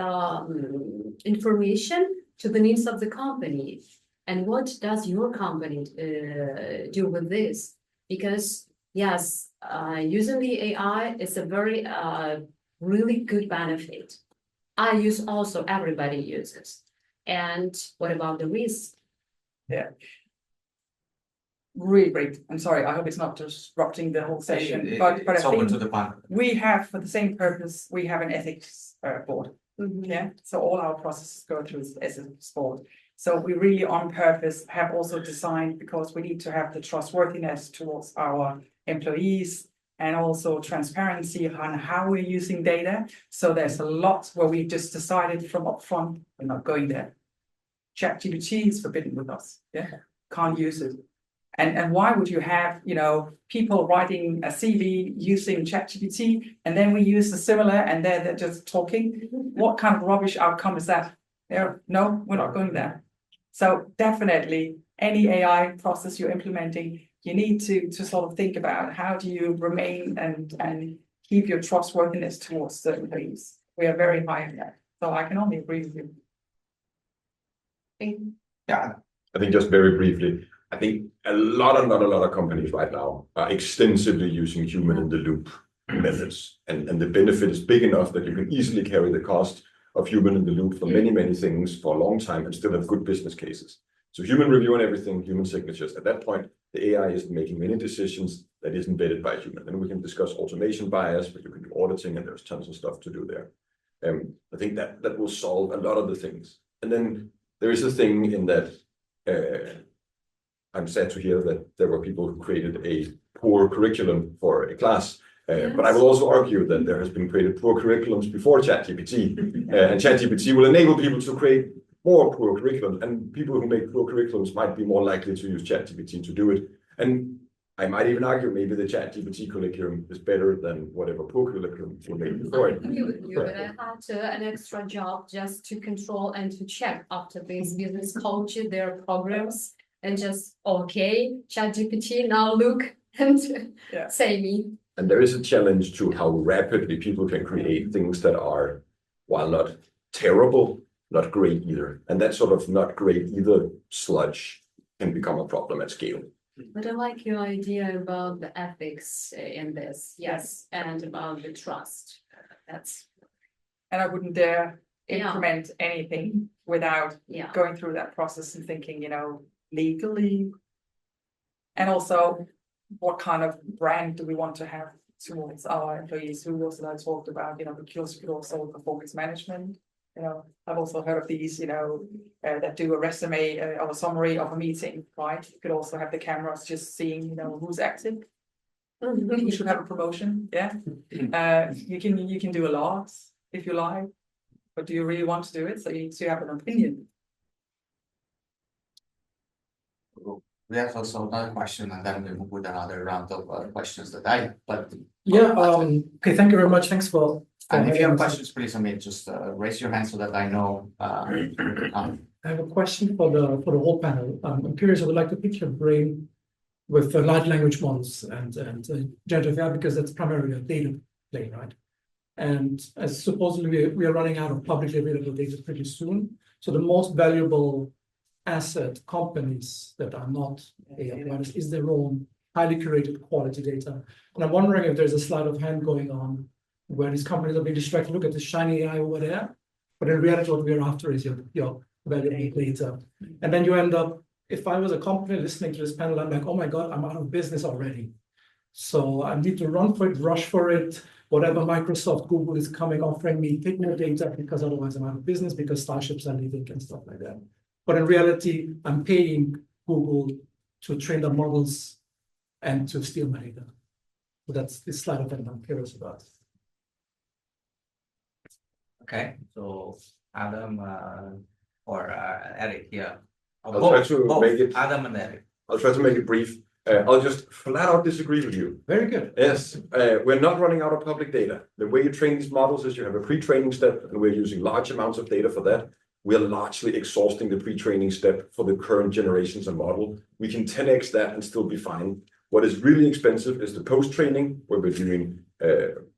information to the needs of the company. And what does your company do with this? Because yes, using the AI is a very really good benefit. I use also, everybody uses. And what about the risk? Really great. I'm sorry, I hope it's not disrupting the whole session, but I It's open to think the panel. we have, for the same purpose, we have an ethics board. Yeah, so all our processes go through this ethics board. So we really on purpose have also designed, because we need to have the trustworthiness towards our employees and also transparency on how we're using data. So there's a lot where we just decided from upfront, we're not going there. ChatGPT is forbidden with us, yeah, can't use it. And why would you have, you know, people writing a CV using ChatGPT, and then we use the similar and they're just talking? What kind of rubbish outcome is that? No, we're not going there. So definitely any AI process you're implementing, you need to sort of think about how do you remain and keep your trustworthiness towards the employees. We are very high on that. So I can only agree with you. Yeah, I think just very briefly, I think a lot of companies right now are extensively using human in the loop methods. And the benefit is big enough that you can easily carry the cost of human in the loop for many things for a long time and still have good business cases. So human review and everything, human signatures. At that point, the AI isn't making many decisions that isn't vetted by a human. Then we can discuss automation bias, but you can do auditing, and there's tons of stuff to do there. I think that will solve a lot of the things. And then there is a thing in that I'm sad to hear that there were people who created a poor curriculum for a class. But I will also argue that there has been created poor curriculums before ChatGPT, and ChatGPT will enable people to create more poor curriculum, and people who make poor curriculums might be more likely to use ChatGPT to do it. And I might even argue maybe the ChatGPT curriculum is better than whatever poor curriculum were made before it. I agree with you, but I had an extra job just to control and to check after this business culture, their programs, and just, okay, ChatGPT, now look and say me. And there is a challenge to how rapidly people can create things that are, while not terrible, not great either. And that sort of not great either sludge can become a problem at scale. But I like your idea about the ethics in this, yes, and about the trust. That's. And I wouldn't dare implement anything without going through that process and thinking, you know, legally. And also, what kind of brand do we want to have towards our employees? Who also I talked about, you know, because could also performance management. You know, I've also heard of these, you know, that do a resume or a summary of a meeting, right? You could also have the cameras just seeing, you know, who's active. You should have a promotion, you can do a lot if you like, but do you really want to do it? So you need to have an opinion. we have also another question, and then we move with another round of questions that I, but. Okay, thank you very much. Thanks for. And if you have questions, please, just raise your hand so that I know. I have a question for the whole panel. I'm curious, I would like to pick your brain with large language models and generative AI, because that's primarily a data play, right? And as supposedly we are running out of publicly available data pretty soon. So the most valuable asset companies that are not AI providers is their own highly curated quality data. And I'm wondering if there's a sleight of hand going on where these companies are being distracted, look at the shiny AI over there, but in reality what we're after is your valuable data. And then you end up, if I was a company listening to this panel, I'm like, oh my God, I'm out of business already. So I need to run for it, rush for it, whatever Microsoft, Google is coming, offering me, take more data, because otherwise I'm out of business, because starships are leaving and stuff like that. But in reality, I'm paying Google to train the models and to steal my data. So that's this slide of that I'm curious about. Okay, so Adam or Eric here. I'll try to make it. Adam and Eric. I'll try to make it brief. I'll just flat out disagree with you. Very good. Yes, we're not running out of public data. The way you train these models is you have a pre-training step, and we're using large amounts of data for that. We're largely exhausting the pre-training step for the current generations of model. We can 10x that and still be fine. What is really expensive is the post-training, where we're doing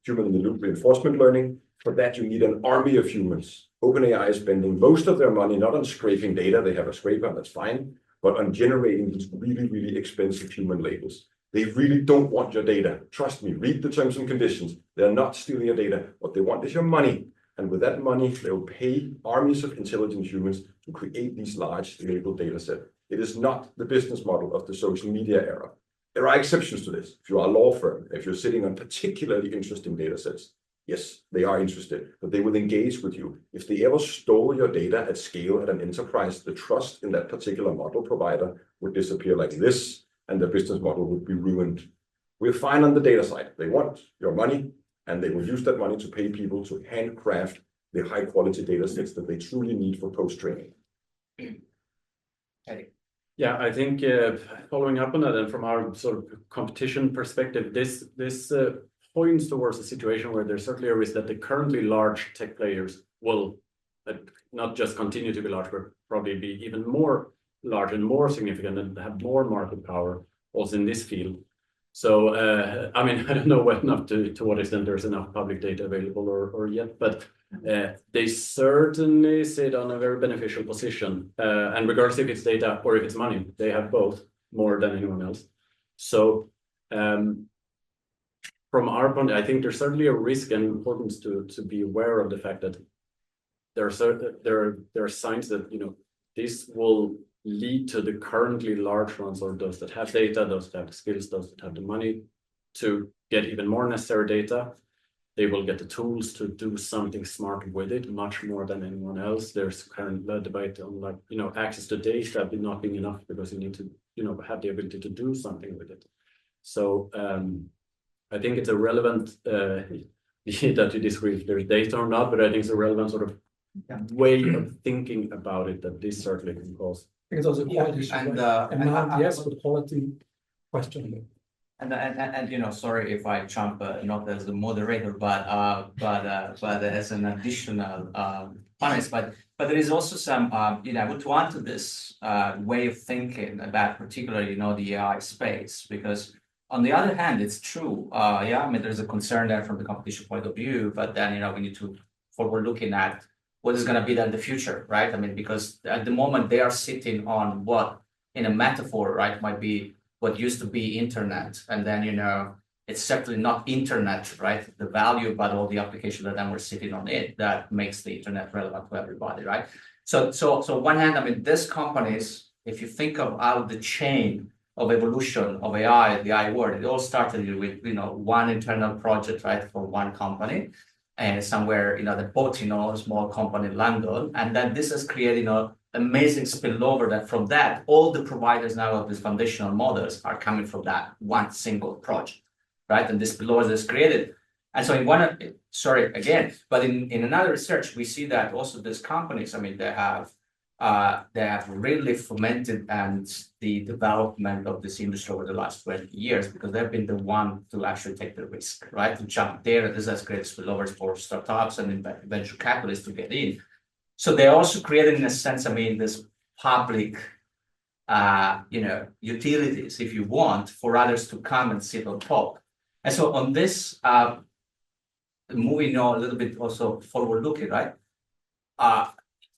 human-in-the-loop reinforcement learning. For that, you need an army of humans. OpenAI is spending most of their money not on scraping data, they have a scraper, that's fine, but on generating these really, really expensive human labels. They really don't want your data. Trust me, read the terms and conditions. They're not stealing your data. What they want is your money. And with that money, they will pay armies of intelligent humans to create these large labeled data sets. It is not the business model of the social media era. There are exceptions to this. If you are a law firm, if you're sitting on particularly interesting data sets, yes, they are interested, but they will engage with you. If they ever stole your data at scale at an enterprise, the trust in that particular model provider would disappear like this, and the business model would be ruined. We're fine on the data side. They want your money, and they will use that money to pay people to handcraft the high quality data sets that they truly need for post-training. Yeah, I think following up on that, and from our sort of competition perspective, this points towards a situation where there's certainly a risk that the currently large tech players will not just continue to be large, but probably be even more large and more significant and have more market power also in this field. So, I mean, I don't know to what extent there's enough public data available or yet, but they certainly sit on a very beneficial position. And regardless if it's data or if it's money, they have both more than anyone else. So, from our point, I think there's certainly a risk and importance to be aware of the fact that there are signs that this will lead to the currently large ones, or those that have data, those that have the skills, those that have the money to get even more necessary data. They will get the tools to do something smart with it much more than anyone else. There's current debate on access to data not being enough because you need to have the ability to do something with it. So I think it's a relevant that you disagree if there's data or not, but I think it's a relevant sort of way of thinking about it that this certainly can cause. I think it's also a quality issue. And yes, but quality question. And sorry if I jump not as the moderator, but as an additional panelist, but there is also some to add to this way of thinking about particularly the AI space, because on the other hand, it's true. I mean, there's a concern there from the competition point of view, but then we need to forward looking at what is going to be there in the future, right? I mean, because at the moment they are sitting on what, in a metaphor, right, might be what used to be internet, and then it's certainly not internet, right? The value about all the applications that then we're sitting on it that makes the internet relevant to everybody, right? So on one hand, I mean, these companies, if you think of how the chain of evolution of AI, the AI world, it all started with one internal project, right, for one company. And somewhere, they bought, a small company in London. And then this has created, amazing spillover that from that, all the providers now of these foundational models are coming from that one single project, right? And this spillover is created. And so in another research, we see that also these companies, I mean, they have really fomented and the development of this industry over the last 20 years, because they've been the one to actually take the risk, right? To jump there. This has created spillovers for startups and venture capitalists to get in. So they also created, in a sense, I mean, this public, utilities, if you want, for others to come and sit on top. And so on this, moving on a little bit also forward looking, right?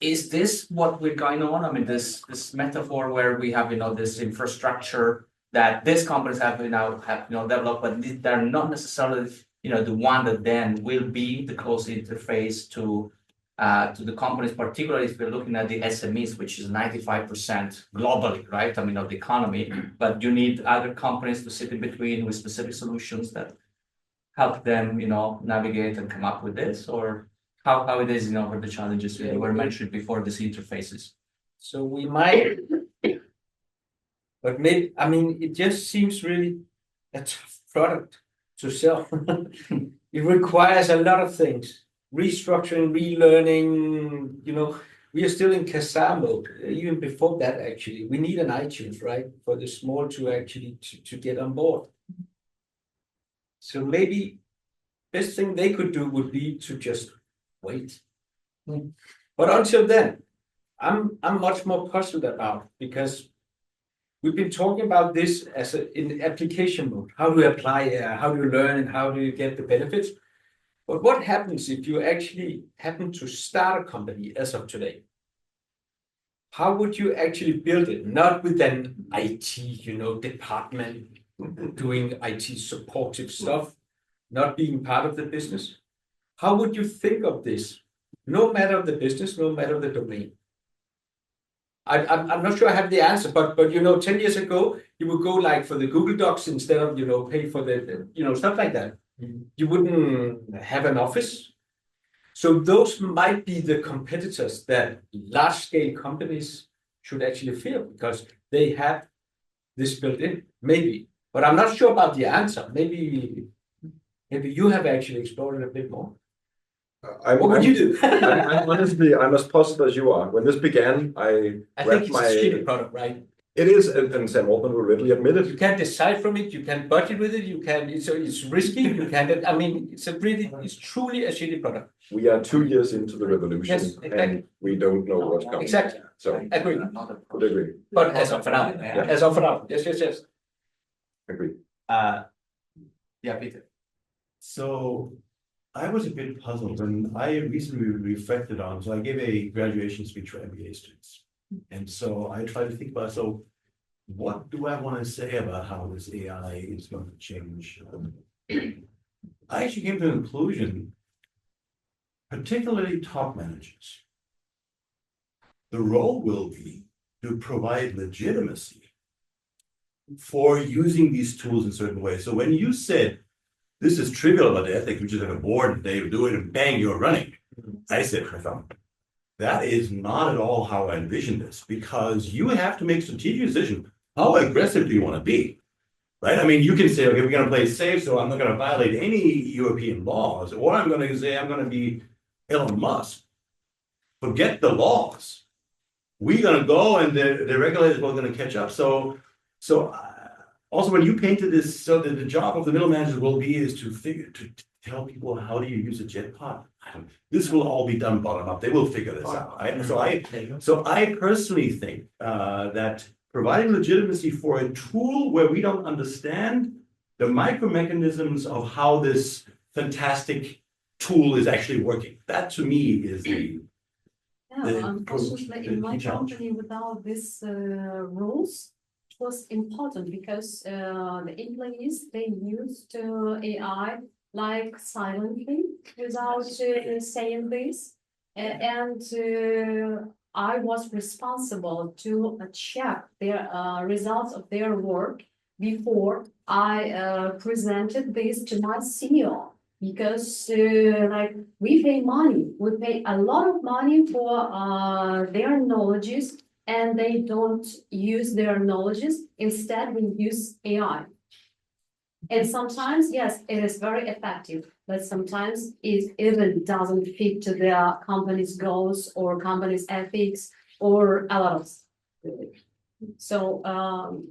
Is this what we're going on? I mean, this metaphor where we have, this infrastructure that these companies have developed, but they're not necessarily, the one that then will be the close interface to the companies, particularly if we're looking at the SMEs, which is 95% globally, right? I mean, of the economy, but you need other companies to sit in between with specific solutions that help them, navigate and come up with this, or how it is, for the challenges we were mentioned before, these interfaces. So we might, but maybe, I mean, it just seems really a tough product to sell. It requires a lot of things, restructuring, relearning, we are still in Kazaa mode, even before that, actually. We need an iTunes, right, for the small to actually to get on board. So maybe best thing they could do would be to just wait. But until then, I'm much more puzzled about, because we've been talking about this as in application mode. How do you apply, how do you learn, and how do you get the benefits? But what happens if you actually happen to start a company as of today? How would you actually build it? Not with an IT, department doing IT supportive stuff, not being part of the business. How would you think of this? No matter the business, no matter the domain. I'm not sure I have the answer, but 10 years ago, you would go like for the Google Docs instead of, pay for the stuff like that. You wouldn't have an office. So those might be the competitors that large scale companies should actually fear because they have this built in, maybe. But I'm not sure about the answer. Maybe you have actually explored it a bit more. What would you do? I'm as puzzled as you are. When this began, I think it's a shitty product, right? It is, and Sam Altman will readily admit it. You can't decide from it. You can't budget with it. It's risky. You can't. I mean, it's truly a shitty product. We are 2 years into the revolution, Yes, exactly. and we don't know what's coming. Exactly. So Agree. would agree. But as of now, as of now, yes. Agree. Yeah, Peter. So I was a bit puzzled and I recently reflected on, so I gave a graduation speech for MBA students. And so I tried to think about, so what do I want to say about how this AI is going to change? I actually came to the conclusion, particularly top managers, the role will be to provide legitimacy for using these tools in certain ways. So when you said, this is trivial about the ethics, which is like a board, they do it and bang, you're running. I said, that is not at all how I envision this, because you have to make strategic decision. How aggressive do you want to be? Right? I mean, you can say, okay, we're going to play it safe, so I'm not going to violate any European laws, or I'm going to say, I'm going to be Elon Musk. Forget the laws. We're going to go and the regulators are going to catch up. So also, when you painted this, so that the job of the middle manager will be is to tell people how do you use a jetpack. This will all be done bottom up. They will figure this out. Right? So I personally think that providing legitimacy for a tool where we don't understand the micro mechanisms of how this fantastic tool is actually working. That to me is the unfortunately, in my challenge. company, without these rules, it was important because the employees, they used AI like silently without saying this. And I was responsible to check their results of their work before I presented this to my CEO. Because like we pay money, we pay a lot of money for their knowledges, and they don't use their knowledges. Instead, we use AI. And sometimes, yes, it is very effective, but sometimes it even doesn't fit to their company's goals or company's ethics or a lot of stuff. So,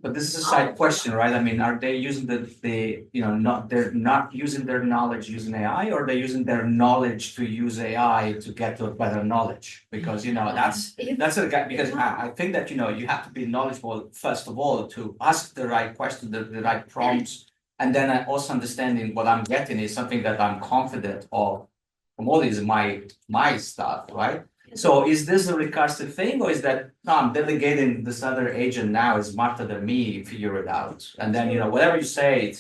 but this is a side question, right? I mean, are they using they're not using their knowledge using AI, or they're using their knowledge to use AI to get to a better knowledge? Because that's a guy, because I think that you have to be knowledgeable first of all to ask the right question, the right prompts, and then also understanding what I'm getting is something that I'm confident of. From all this my stuff, right? So is this a recursive thing, or is that no, I'm delegating this other agent now is smarter than me, figure it out, and then whatever you say.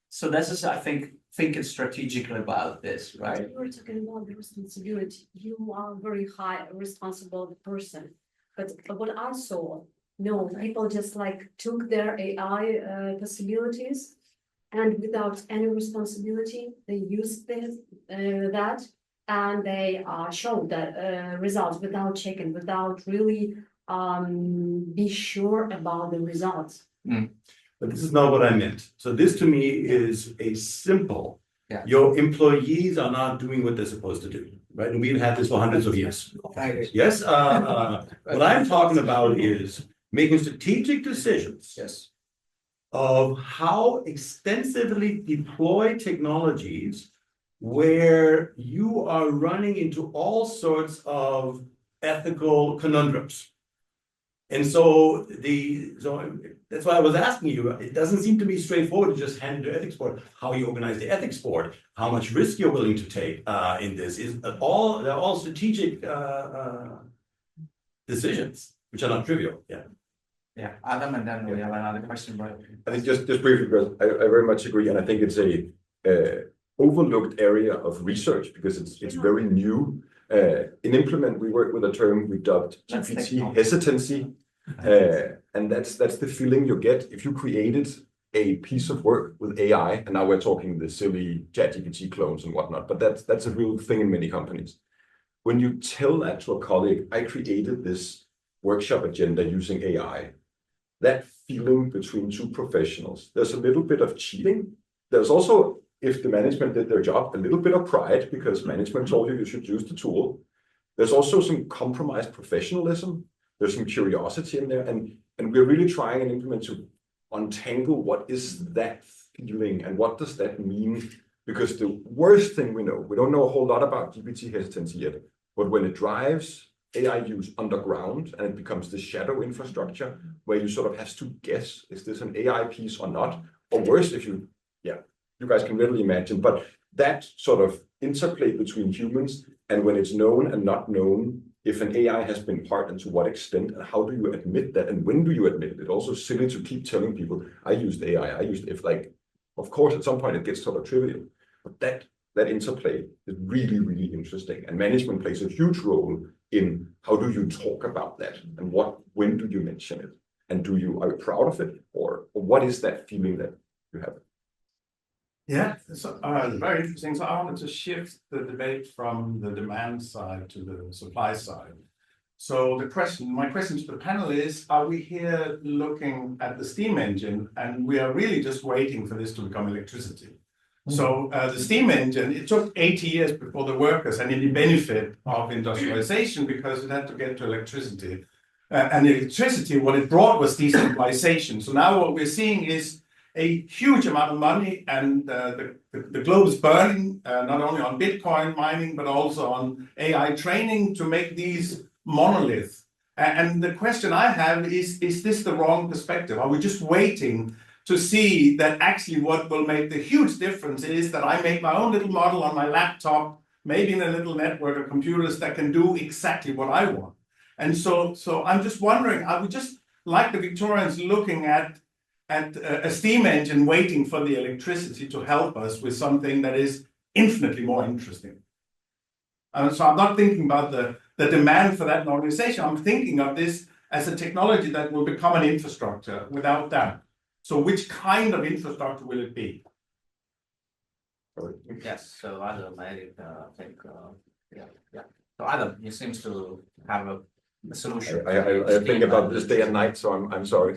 So this is, I think, thinking strategically about this, right? You were talking about the responsibility. You are a very high responsible person, but what I saw, no, people just like took their AI possibilities, and without any responsibility, they used that. And they showed the results without checking, without really be sure about the results. But this is not what I meant. So this to me is a simple, your employees are not doing what they're supposed to do, right? And we've had this for hundreds of years. Yes, what I'm talking about is making strategic decisions of how extensively deploy technologies where you are running into all sorts of ethical conundrums. And so that's why I was asking you, it doesn't seem to be straightforward to just hand it to ethics board, how you organize the ethics board, how much risk you're willing to take in this. They're all strategic decisions, which are not trivial. Yeah. Yeah, Adam, and then we have another question, right? I think just briefly, because I very much agree, and I think it's a overlooked area of research because it's very new. In Implement, we work with a term we dubbed GPT hesitancy, and that's the feeling you get if you created a piece of work with AI, and now we're talking the silly ChatGPT clones and whatnot, but that's a real thing in many companies. When you tell that to a colleague, I created this workshop agenda using AI, that feeling between two professionals, there's a little bit of cheating. There's also, if the management did their job, a little bit of pride because management told you should use the tool. There's also some compromised professionalism. There's some curiosity in there. And we're really trying in Implement to untangle what is that feeling and what does that mean? Because the worst thing we don't know a whole lot about GPT hesitancy yet, but when it drives AI use underground and it becomes the shadow infrastructure where you sort of have to guess, is this an AI piece or not? Or worse, if you guys can readily imagine, but that sort of interplay between humans and when it's known and not known, if an AI has been part and to what extent, and how do you admit that, and when do you admit it? It's also silly to keep telling people, I used AI, of course, at some point it gets sort of trivial, but that interplay is really, really interesting. And management plays a huge role in how do you talk about that and when do you mention it? And are you proud of it? Or what is that feeling that you have? Yeah, so very interesting. So I wanted to shift the debate from the demand side to the supply side. So my question to the panel is, are we here looking at the steam engine and we are really just waiting for this to become electricity? So the steam engine, it took 80 years before the workers had any benefit of industrialization because it had to get to electricity. And electricity, what it brought was decentralization. So now what we're seeing is a huge amount of money, and the globe is burning, not only on Bitcoin mining, but also on AI training to make these monoliths. And the question I have is this the wrong perspective? Are we just waiting to see that actually what will make the huge difference is that I make my own little model on my laptop, maybe in a little network of computers that can do exactly what I want? And so I'm just wondering, are we just like the Victorians looking at a steam engine waiting for the electricity to help us with something that is infinitely more interesting? So I'm not thinking about the demand for that in organization. I'm thinking of this as a technology that will become an infrastructure without doubt. So which kind of infrastructure will it be? Yes, so Adam, I think, So Adam, you seem to have a solution. I think about this day and night, so I'm sorry.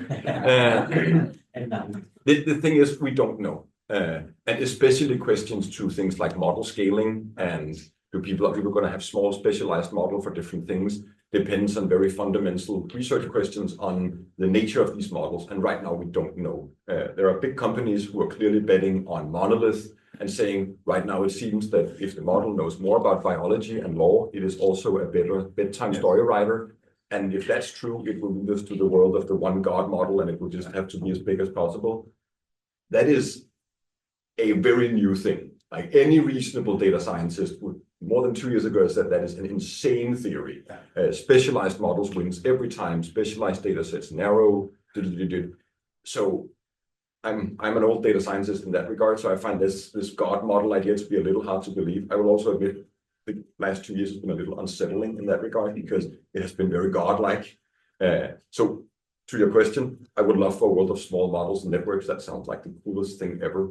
The thing is, we don't know, and especially questions to things like model scaling and are people going to have small specialized model for different things depends on very fundamental research questions on the nature of these models. And right now we don't know. There are big companies who are clearly betting on monolith and saying right now it seems that if the model knows more about biology and law, it is also a better bedtime story writer. And if that's true, it will lead us to the world of the one God model, and it will just have to be as big as possible. That is a very new thing. Like any reasonable data scientist would more than 2 years ago said that is an insane theory. Specialized models wins every time. Specialized data sets narrow. So I'm an old data scientist in that regard. So I find this God model idea to be a little hard to believe. I will also admit the last 2 years has been a little unsettling in that regard because it has been very godlike. So to your question, I would love for a world of small models and networks. That sounds like the coolest thing ever.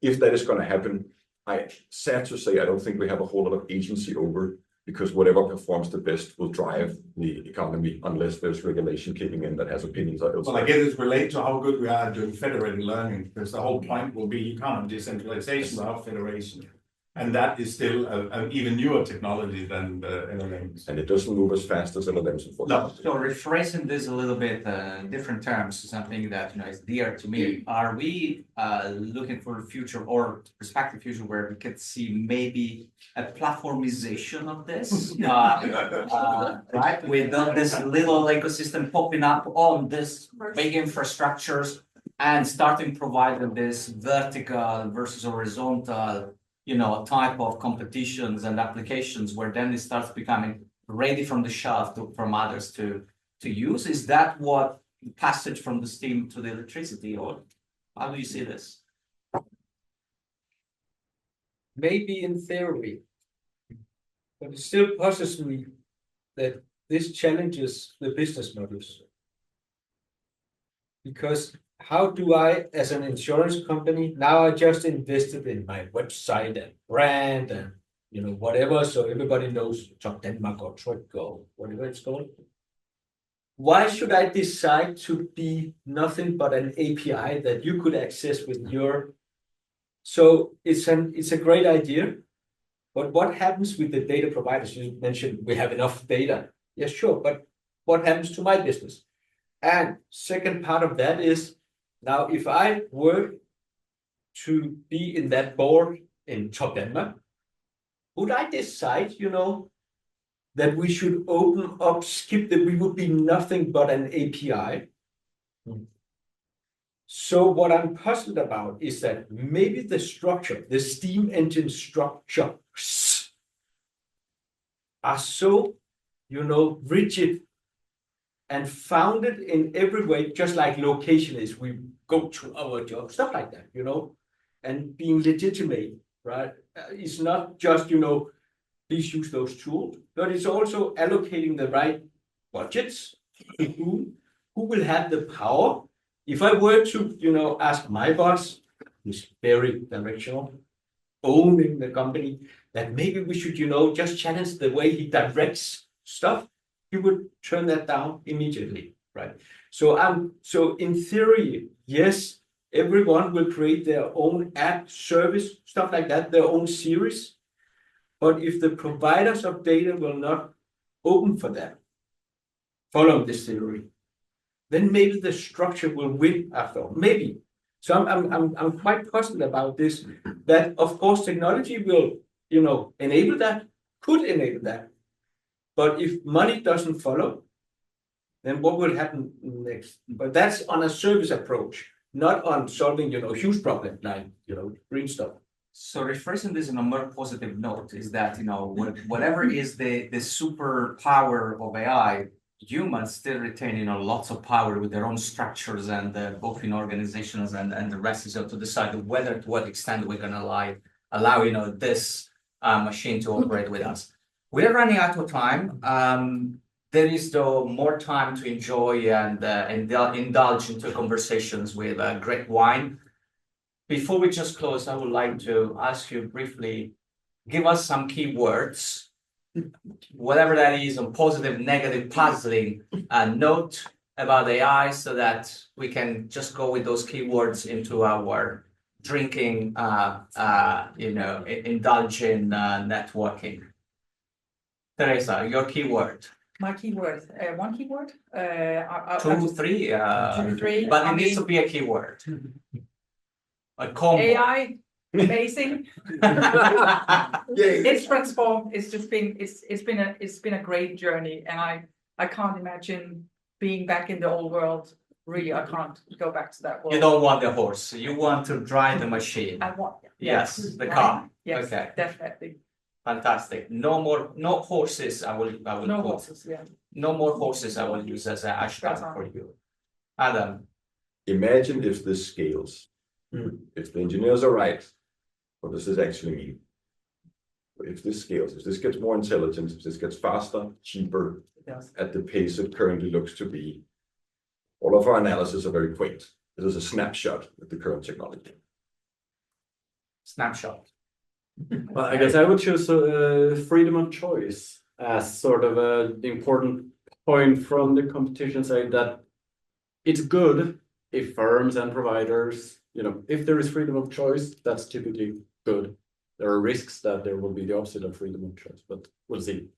If that is going to happen, sad to say, I don't think we have a whole lot of agency over, because whatever performs the best will drive the economy unless there's regulation kicking in that has opinions. Well, I guess it's related to how good we are doing federated learning, because the whole point will be you can't have decentralization without federation. And that is still an even newer technology than the LLMs. And it doesn't move as fast as LLMs, unfortunately. No, so rephrasing this a little bit in different terms, something that is dear to me. Are we looking for a future or prospective future where we could see maybe a platformization of this, right? With this little ecosystem popping up on this big infrastructures and starting providing this vertical versus horizontal, type of competitions and applications where then it starts becoming ready from the shelf from others to use? Is that what passage from the steam to the electricity, or how do you see this? Maybe in theory, but it still puzzles me that this challenges the business models. Because how do I, as an insurance company, now I just invested in my website and brand and whatever, so everybody knows Top Denmark or Tryg or whatever it's called. Why should I decide to be nothing but an API that you could access with your? So it's a great idea, but what happens with the data providers? You mentioned we have enough data. Yes, sure, but what happens to my business? And second part of that is, now if I were to be in that board in Top Denmark, would I decide, that we should open up, skip that we would be nothing but an API? So what I'm puzzled about is that maybe the structure, the steam engine structures are so, rigid and founded in every way, just like location is, we go to our job, stuff like that, and being legitimate, right? It's not just, please use those tools, but it's also allocating the right budgets to who will have the power. If I were to, ask my boss, who's very directional, owning the company, that maybe we should, just challenge the way he directs stuff, he would turn that down immediately, right? So in theory, yes, everyone will create their own app, service, stuff like that, their own series. But if the providers of data will not open for that, following this theory, then maybe the structure will win after all. Maybe. So I'm quite puzzled about this. That of course technology will, enable that, could enable that. But if money doesn't follow, then what will happen next? But that's on a service approach, not on solving, huge problems like, green stuff. So rephrasing this in a more positive note is that, whatever is the superpower of AI, humans still retain, lots of power with their own structures and both in organizations and the rest is to decide whether to what extent we're going to allow, this machine to operate with us. We're running out of time. There is though more time to enjoy and indulge into conversations with great wine. Before we just close, I would like to ask you briefly, give us some keywords, whatever that is, on positive, negative, puzzling, note about AI so that we can just go with those keywords into our drinking, indulging, networking. Teresa, your keyword. My keyword, one keyword? Two, three. Two, three. But it needs to be a keyword. A combo. AI, amazing. It's transformed. It's just been. It's been a great journey, and I can't imagine being back in the old world. Really, I can't go back to that world. You don't want the horse. You want to drive the machine. I want. Yes, the car. Yes, okay. Definitely. Fantastic. No horses. I will. No horses. Yeah. No more horses. I will use as a hashtag for you, Adam. Imagine if this scales. If the engineers are right, what does this actually mean? If this scales, if this gets more intelligent, if this gets faster, cheaper, at the pace it currently looks to be, all of our analysis are very quaint. This is a snapshot with the current technology. Snapshot. Well, I guess I would choose freedom of choice as sort of an important point from the competition side, that it's good if firms and providers, if there is freedom of choice, that's typically good. There are risks that there will be the opposite of freedom of choice, but we'll see.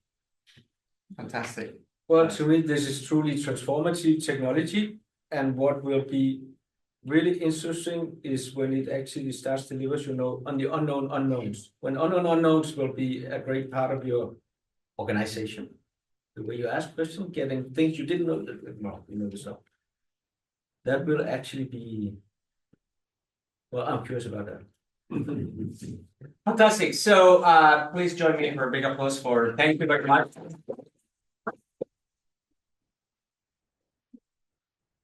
Fantastic. Well, to me, this is truly transformative technology. And what will be really interesting is when it actually starts to deliver, on the unknown unknowns. When unknown unknowns will be a great part of your organization. The way you ask questions, getting things you didn't know the stuff. That will actually be, well, I'm curious about that. Fantastic. So please join me for a big applause for, thank you very much.